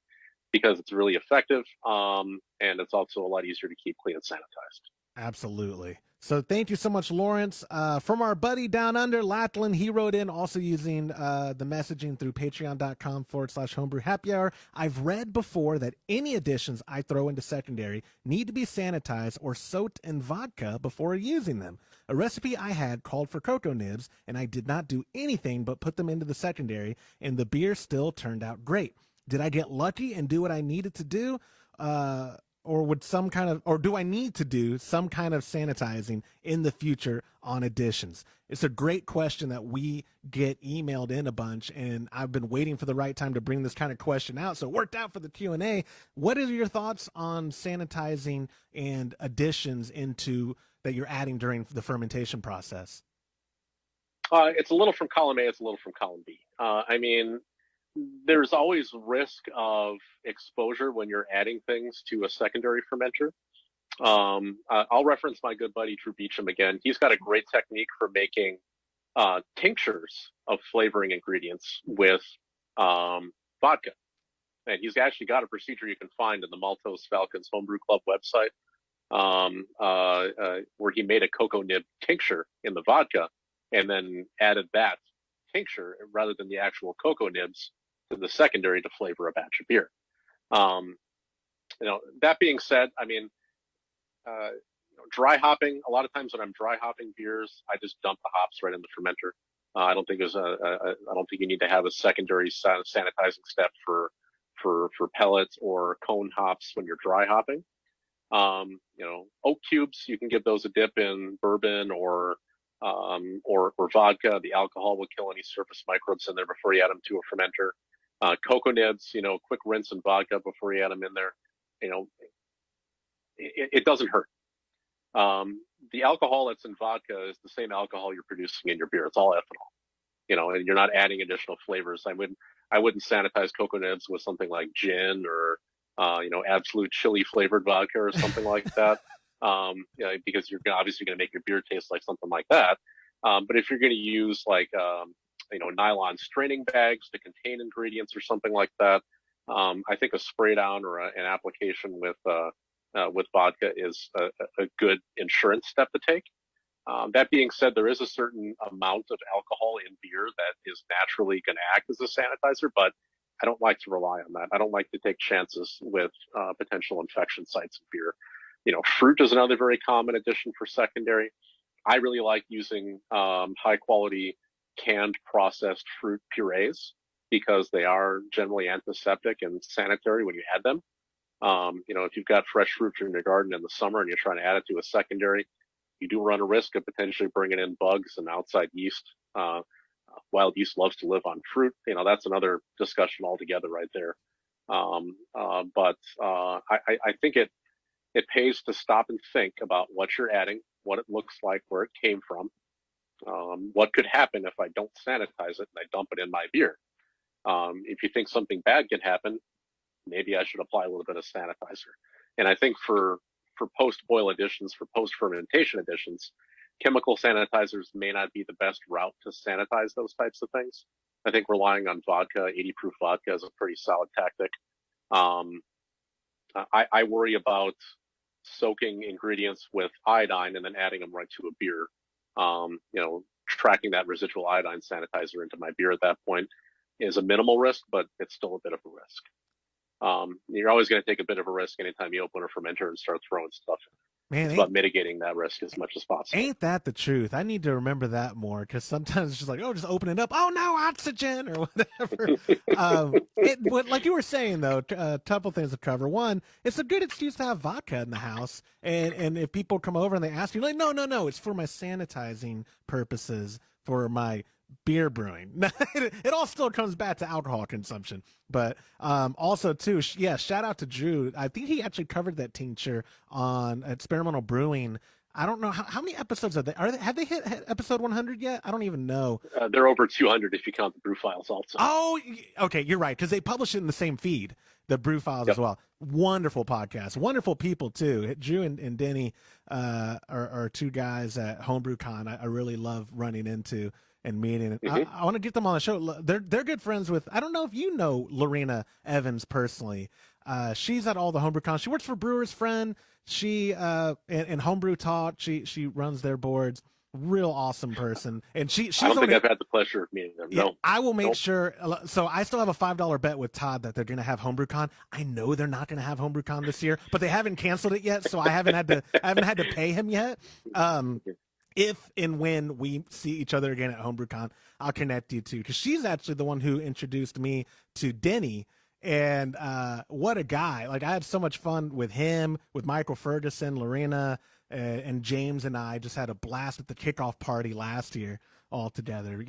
because it's really effective, and it's also a lot easier to keep clean and sanitized. Absolutely. So thank you so much, Lawrence. From our buddy down under, Lachlan, he wrote in also using the messaging through patreon.com/homebrew happy hour. I've read before that any additions I throw into secondary need to be sanitized or soaked in vodka before using them. A recipe I had called for cocoa nibs, and I did not do anything but put them into the secondary, and the beer still turned out great. Did I get lucky and do what I needed to do? Or do I need to do some kind of sanitizing in the future on additions? It's a great question that we get emailed in a bunch, and I've been waiting for the right time to bring this kind of question out. So it worked out for the Q&A. What are your thoughts on sanitizing and additions that you're adding during the fermentation process? It's a little from column A, it's a little from column B. There's always risk of exposure when you're adding things to a secondary fermenter. I'll reference my good buddy Drew Beecham again. He's got a great technique for making tinctures of flavoring ingredients with vodka. And he's actually got a procedure you can find in the Maltose Falcons Homebrew Club website, where he made a cocoa nib tincture in the vodka and then added that tincture rather than the actual cocoa nibs to the secondary to flavor a batch of beer. That being said, dry hopping, a lot of times when I'm dry hopping beers, I just dump the hops right in the fermenter. I don't think you need to have a secondary sanitizing step for pellets or cone hops when you're dry hopping. Oak cubes, you can give those a dip in bourbon or vodka. The alcohol will kill any surface microbes in there before you add them to a fermenter. Cocoa nibs, quick rinse in vodka before you add them in there. It doesn't hurt. The alcohol that's in vodka is the same alcohol you're producing in your beer. It's all ethanol, and you're not adding additional flavors. I wouldn't sanitize cocoa nibs with something like gin or, absolute chili flavored vodka or something like that. Because you're obviously going to make your beer taste like something like that. But if you're going to use nylon straining bags to contain ingredients or something like that, I think a spray down or an application with vodka is a good insurance step to take. That being said, there is a certain amount of alcohol in beer that is naturally going to act as a sanitizer, but I don't like to rely on that. I don't like to take chances with potential infection sites in beer. Fruit is another very common addition for secondary. I really like using high quality canned processed fruit purees because they are generally antiseptic and sanitary when you add them. If you've got fresh fruit in your garden in the summer and you're trying to add it to a secondary, you do run a risk of potentially bringing in bugs and outside yeast. wild yeast loves to live on fruit. That's another discussion altogether right there. But I think it pays to stop and think about what you're adding, what it looks like, where it came from, what could happen if I don't sanitize it and I dump it in my beer. If you think something bad can happen, maybe I should apply a little bit of sanitizer. And I think for post-boil additions, for post-fermentation additions, chemical sanitizers may not be the best route to sanitize those types of things. I think relying on vodka, 80 proof vodka, is a pretty solid tactic. I worry about soaking ingredients with iodine and then adding them right to a beer. Tracking that residual iodine sanitizer into my beer at that point is a minimal risk, but it's still a bit of a risk. You're always going to take a bit of a risk anytime you open a fermenter and start throwing stuff in. Man, it's about mitigating that risk as much as possible. Ain't that the truth? I need to remember that more, because sometimes it's just like, oh, just open it up. Oh, no, oxygen or whatever. But like you were saying, though, a couple things to cover. One, it's a good excuse to have vodka in the house. And if people come over and they ask you, like, no, it's for my sanitizing purposes, for my beer brewing. It all still comes back to alcohol consumption. But also too, shout out to Drew. I think he actually covered that tincture on Experimental Brewing. I don't know how many episodes have they hit episode 100 yet? I don't even know. They're over 200 if you count the brew files also. Oh, okay, you're right, because they publish it in the same feed, the brew files as well. Wonderful podcast, wonderful people too. Drew and Denny are two guys at HomebrewCon I really love running into and meeting. I want to get them on the show. They're good friends with, I don't know if you know Lorena Evans personally. She's at all the HomebrewCon. She works for Brewer's Friend. She in Homebrew Talk. She runs their boards. Real awesome person. And she's I don't think I've had the pleasure of meeting them. Yeah, no. I will make sure. So I still have a $5 bet with Todd that they're going to have HomebrewCon. I know they're not going to have HomebrewCon this year, but they haven't canceled it yet, so I haven't had to pay him yet. If and when we see each other again at HomebrewCon, I'll connect you to, because she's actually the one who introduced me to Denny. And what a guy. Like, I had so much fun with him, with Michael Ferguson, Lorena, and James, and I just had a blast at the kickoff party last year all together.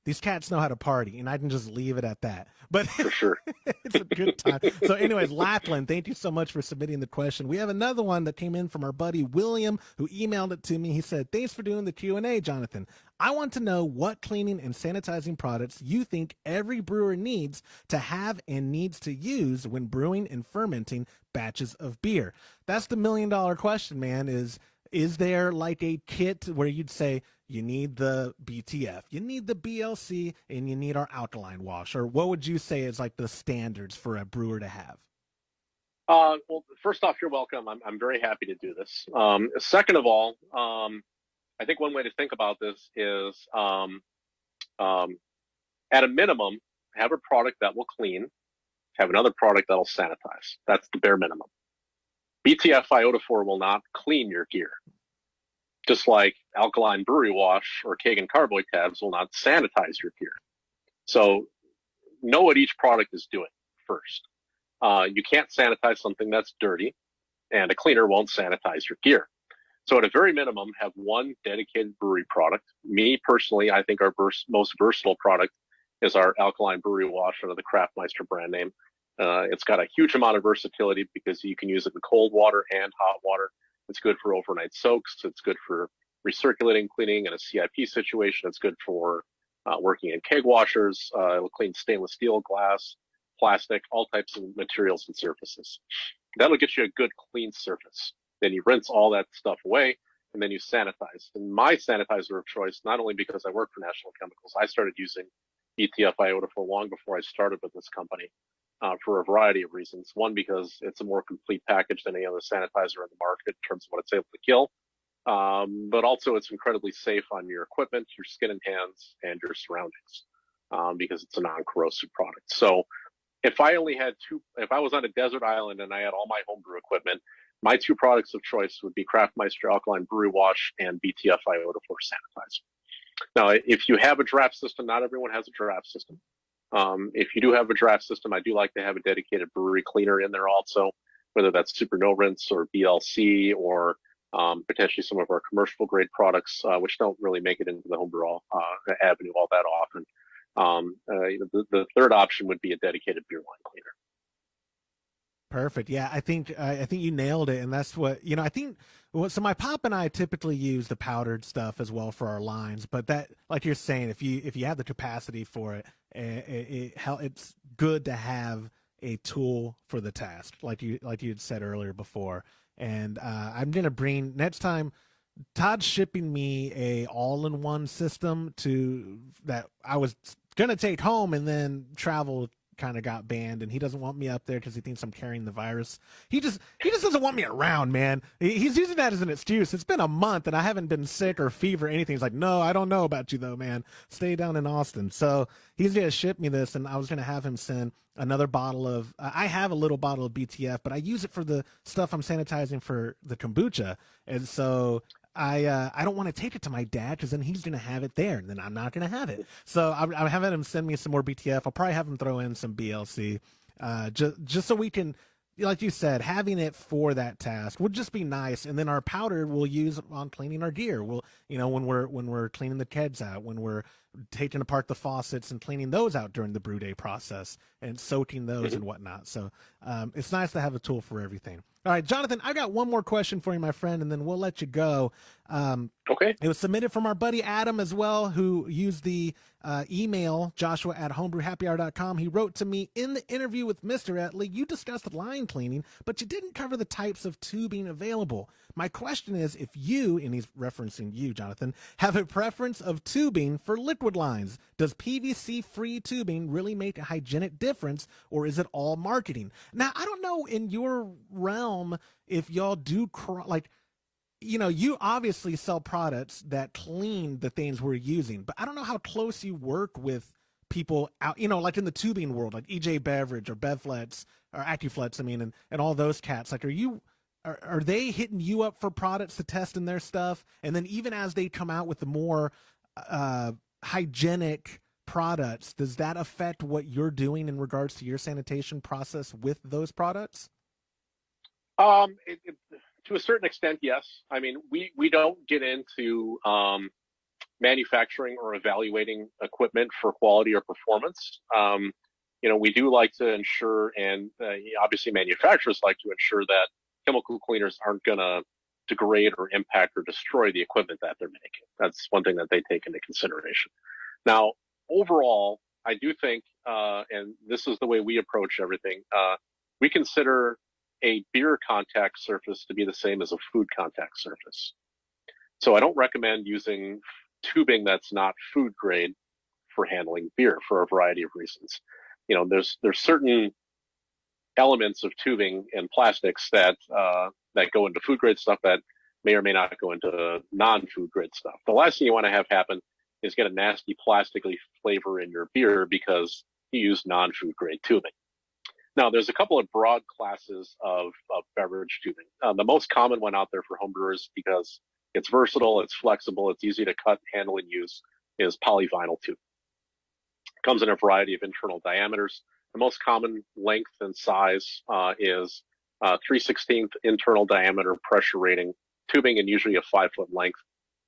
These cats know how to party, and I can just leave it at that. But for sure, it's a good time. So anyways, Lapland, thank you so much for submitting the question. We have another one that came in from our buddy William, who emailed it to me. He said, thanks for doing the Q&A, Jonathan. I want to know what cleaning and sanitizing products you think every brewer needs to have and needs to use when brewing and fermenting batches of beer. That's the $1 million question, man. Is there like a kit where you'd say you need the BTF, you need the BLC, and you need our alkaline wash? Or what would you say is like the standards for a brewer to have? Well, first off, you're welcome. I'm very happy to do this. Second of all, I think one way to think about this is at a minimum, have a product that will clean, have another product that'll sanitize. That's the bare minimum. BTF iodophor will not clean your gear, just like Alkaline brewery wash or Kegging Carboy tabs will not sanitize your gear. So know what each product is doing first. You can't sanitize something that's dirty, and a cleaner won't sanitize your gear. So at a very minimum, have one dedicated brewery product. Me personally, I think our most versatile product is our Alkaline brewery wash under the Craftmeister brand name. It's got a huge amount of versatility because you can use it in cold water and hot water. It's good for overnight soaks. It's good for recirculating, cleaning in a CIP situation. It's good for working in keg washers. It'll clean stainless steel, glass, plastic, all types of materials and surfaces. That'll get you a good clean surface. Then you rinse all that stuff away, and then you sanitize. And my sanitizer of choice, not only because I work for National Chemicals, I started using BTF iodophor long before I started with this company. For a variety of reasons. One, because it's a more complete package than any other sanitizer in the market in terms of what it's able to kill. But also it's incredibly safe on your equipment, your skin and hands, and your surroundings, because it's a non-corrosive product. So if I was on a desert island and I had all my homebrew equipment, my two products of choice would be Craftmeister Alkaline Brewery Wash and BTF iodophor sanitizer. Now, if you have a draft system, not everyone has a draft system. If you do have a draft system, I do like to have a dedicated brewery cleaner in there also, whether that's Super No Rinse or BLC or potentially some of our commercial grade products, which don't really make it into the homebrew avenue all that often. The third option would be a dedicated beer line cleaner. Perfect. Yeah, I think you nailed it, and that's what I think. So my pop and I typically use the powdered stuff as well for our lines, but that, like you're saying, if you have the capacity for it, it's good to have a tool for the task, like you had said earlier before. And I'm gonna bring next time. Todd's shipping me a all-in-one system that I was gonna take home, and then travel kind of got banned, and he doesn't want me up there because he thinks I'm carrying the virus. He just doesn't want me around, man. He's using that as an excuse. It's been a month and I haven't been sick or fever or anything. He's like, no, I don't know about you though, man. Stay down in Austin. So he's gonna ship me this, and I was gonna have him send another bottle of. I have a little bottle of BTF, but I use it for the stuff I'm sanitizing for the kombucha, and so I don't want to take it to my dad because then he's going to have it there and then I'm not going to have it. So I'm having him send me some more BTF. I'll probably have him throw in some BLC just so we can, like you said, having it for that task would just be nice. And then our powder we'll use on cleaning our gear. We'll, when we're cleaning the kegs out, when we're taking apart the faucets and cleaning those out during the brew day process and soaking those and whatnot. So it's nice to have a tool for everything. All right, Jonathan, I got one more question for you, my friend, and then we'll let you go. Okay. It was submitted from our buddy Adam as well, who used the email, joshua@homebrewhappyhour.com. He wrote to me, in the interview with Mr. Ettlie, you discussed line cleaning, but you didn't cover the types of tubing available. My question is if you, and he's referencing you, Jonathan, have a preference of tubing for liquid lines. Does PVC-free tubing really make a hygienic difference, or is it all marketing? Now, I don't know in your realm if y'all do, you obviously sell products that clean the things we're using, but I don't know how close you work with people out, like in the tubing world, like EJ Beverage or Bevflex or AccuFlex, and all those cats. Like, are they hitting you up for products to test in their stuff? And then even as they come out with the more hygienic products, does that affect what you're doing in regards to your sanitation process with those products? To a certain extent, yes. I mean, we don't get into manufacturing or evaluating equipment for quality or performance. We do like to ensure, and obviously manufacturers like to ensure that chemical cleaners aren't going to degrade or impact or destroy the equipment that they're making. That's one thing that they take into consideration. Now, overall, I do think, and this is the way we approach everything, we consider a beer contact surface to be the same as a food contact surface. So I don't recommend using tubing that's not food grade for handling beer for a variety of reasons. There's certain elements of tubing and plastics that go into food grade stuff that may or may not go into non-food grade stuff. The last thing you want to have happen is get a nasty plastically flavor in your beer because you use non-food grade tubing. Now, there's a couple of broad classes of beverage tubing. The most common one out there for homebrewers, because it's versatile, it's flexible, it's easy to cut, handle, and use, is polyvinyl tubing. It comes in a variety of internal diameters. The most common length and size is 3/16 internal diameter pressure rating tubing, and usually a 5-foot length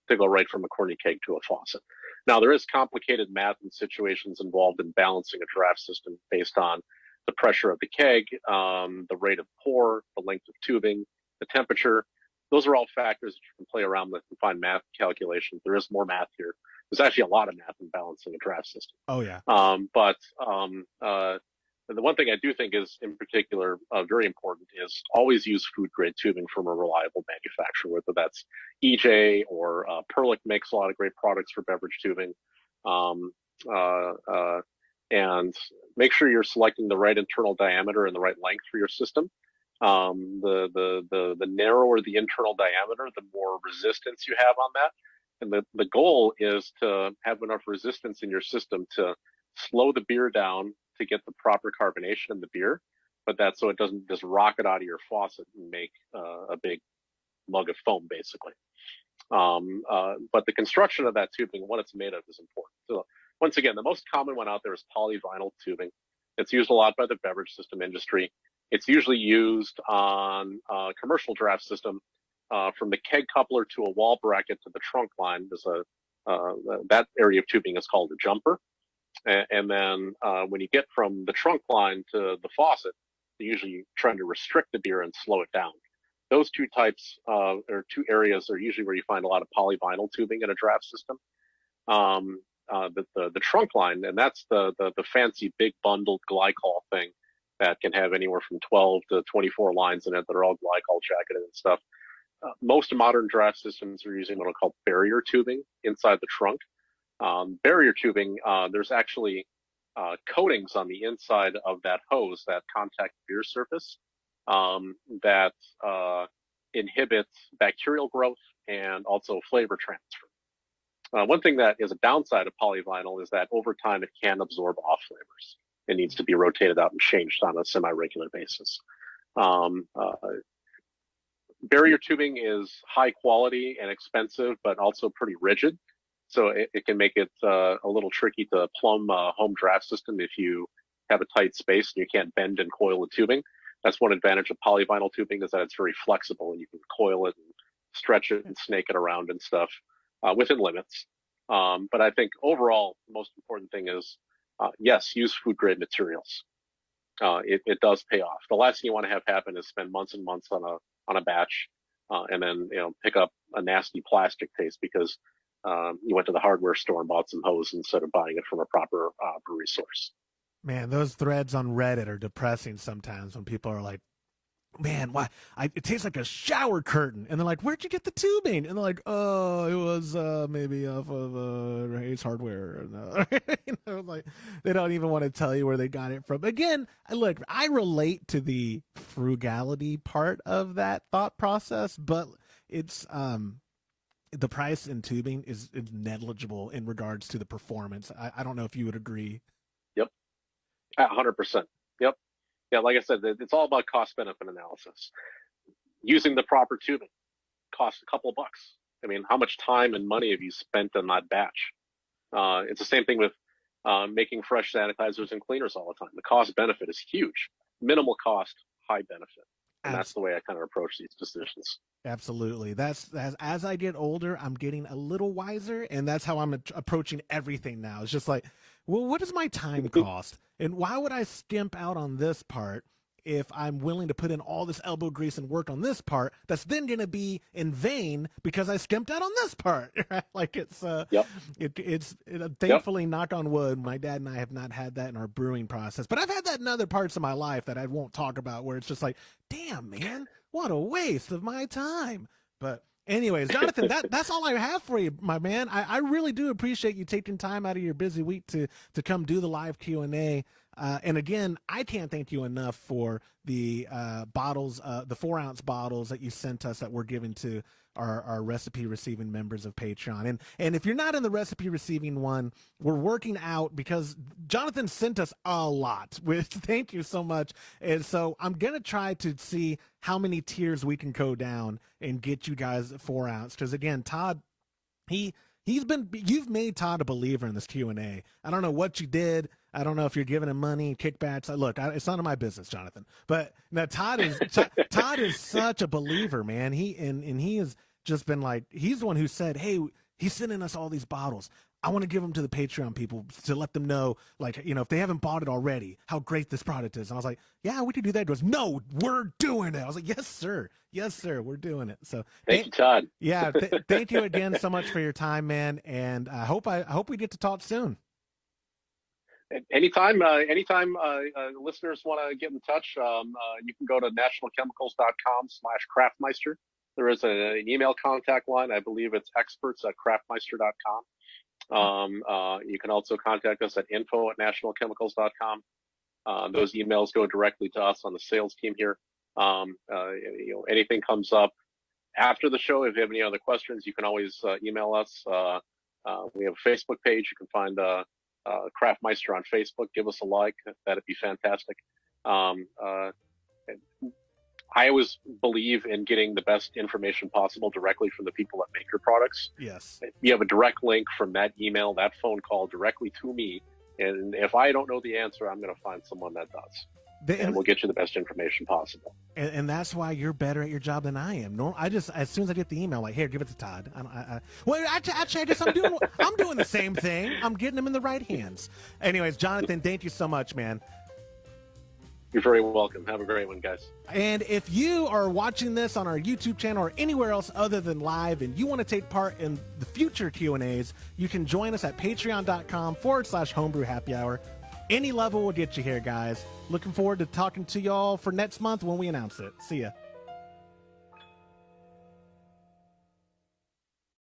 to go right from a corny keg to a faucet. Now, there is complicated math and situations involved in balancing a draft system based on the pressure of the keg, the rate of pour, the length of tubing, the temperature. Those are all factors that you can play around with and find math calculations. There is more math here. There's actually a lot of math in balancing a draft system. Oh, yeah. But the one thing I do think is, in particular, very important is always use food grade tubing from a reliable manufacturer, whether that's EJ or Perlick makes a lot of great products for beverage tubing. And make sure you're selecting the right internal diameter and the right length for your system. The narrower the internal diameter, the more resistance you have on that. And the goal is to have enough resistance in your system to slow the beer down to get the proper carbonation in the beer, but that's so it doesn't just rocket out of your faucet and make a big mug of foam, basically. But the construction of that tubing, what it's made of, is important. So once again, the most common one out there is polyvinyl tubing. It's used a lot by the beverage system industry. It's usually used on a commercial draft system. from the keg coupler to a wall bracket to the trunk line, there's that area of tubing is called a jumper. And then when you get from the trunk line to the faucet, they're usually trying to restrict the beer and slow it down. Those two types or two areas are usually where you find a lot of polyvinyl tubing in a draft system. The trunk line, and that's the fancy big bundled glycol thing that can have anywhere from 12 to 24 lines in it that are all glycol jacketed and stuff. Most modern draft systems are using what are called barrier tubing inside the trunk. Barrier tubing, there's actually coatings on the inside of that hose that contact the beer surface that inhibit bacterial growth and also flavor transfer. One thing that is a downside of polyvinyl is that over time it can absorb off flavors. It needs to be rotated out and changed on a semi-regular basis. Barrier tubing is high quality and expensive, but also pretty rigid. So it can make it a little tricky to plumb a home draft system if you have a tight space and you can't bend and coil the tubing. That's one advantage of polyvinyl tubing, is that it's very flexible and you can coil it and stretch it and snake it around and stuff within limits. But I think overall, the most important thing is, yes, use food grade materials. It does pay off. The last thing you want to have happen is spend months and months on a batch and then pick up a nasty plastic taste because you went to the hardware store and bought some hose instead of buying it from a proper brewery source. Man, those threads on Reddit are depressing sometimes when people are like, man, why? It tastes like a shower curtain. And they're like, where'd you get the tubing? And they're like, oh, it was maybe off of Ace Hardware. Like, they don't even want to tell you where they got it from. Again, look, I relate to the frugality part of that thought process, but it's the price in tubing is negligible in regards to the performance. I don't know if you would agree. Yep, 100%. Yep. Yeah, like I said, it's all about cost-benefit analysis. Using the proper tubing costs a couple of bucks. I mean, how much time and money have you spent on that batch? It's the same thing with making fresh sanitizers and cleaners all the time. The cost-benefit is huge. Minimal cost, high benefit. And that's the way I kind of approach these decisions. Absolutely. That's as I get older, I'm getting a little wiser, and that's how I'm approaching everything now. It's just like, well, what does my time cost? And why would I skimp out on this part if I'm willing to put in all this elbow grease and work on this part that's then going to be in vain because I skimped out on this part, right? Like it's thankfully, knock on wood, my dad and I have not had that in our brewing process, but I've had that in other parts of my life that I won't talk about where it's just like, damn, man, what a waste of my time. But anyways, Jonathan, that's all I have for you, my man. I really do appreciate you taking time out of your busy week to come do the live Q&A. And again, I can't thank you enough for the bottles, the 4-ounce bottles that you sent us that we're giving to our recipe receiving members of Patreon. And if you're not in the recipe receiving one, we're working out because Jonathan sent us a lot, which thank you so much. And so I'm going to try to see how many tiers we can go down and get you guys 4-ounce. Because again, Todd, you've made Todd a believer in this Q&A. I don't know what you did. I don't know if you're giving him money, kickbacks. Look, it's none of my business, Jonathan. But now Todd is such a believer, man. He has just been like, he's the one who said, hey, he's sending us all these bottles. I want to give them to the Patreon people to let them know, like, if they haven't bought it already, how great this product is. And I was like, yeah, we could do that. He goes, no, we're doing it. I was like, yes, sir. Yes, sir. We're doing it. So thank you, Todd. Yeah. Thank you again so much for your time, man. And I hope we get to talk soon. Anytime listeners want to get in touch, you can go to nationalchemicals.com/craftmeister. There is an email contact line. I believe it's experts@craftmeister.com. You can also contact us at info@nationalchemicals.com. Those emails go directly to us on the sales team here. Anything comes up after the show, if you have any other questions, you can always email us. We have a Facebook page. You can find Craftmeister on Facebook. Give us a like. That'd be fantastic. I always believe in getting the best information possible directly from the people that make your products. Yes. You have a direct link from that email, that phone call directly to me. And if I don't know the answer, I'm going to find someone that does. and we'll get you the best information possible. And that's why you're better at your job than I am. I just, as soon as I get the email, like, here, give it to Todd. I'm doing the same thing. I'm getting them in the right hands. Anyways, Jonathan, thank you so much, man. You're very welcome. Have a great one, guys. And if you are watching this on our YouTube channel or anywhere else other than live and you want to take part in the future Q&As, you can join us at patreon.com/homebrew happy hour. Any level will get you here, guys. Looking forward to talking to y'all for next month when we announce it. See ya.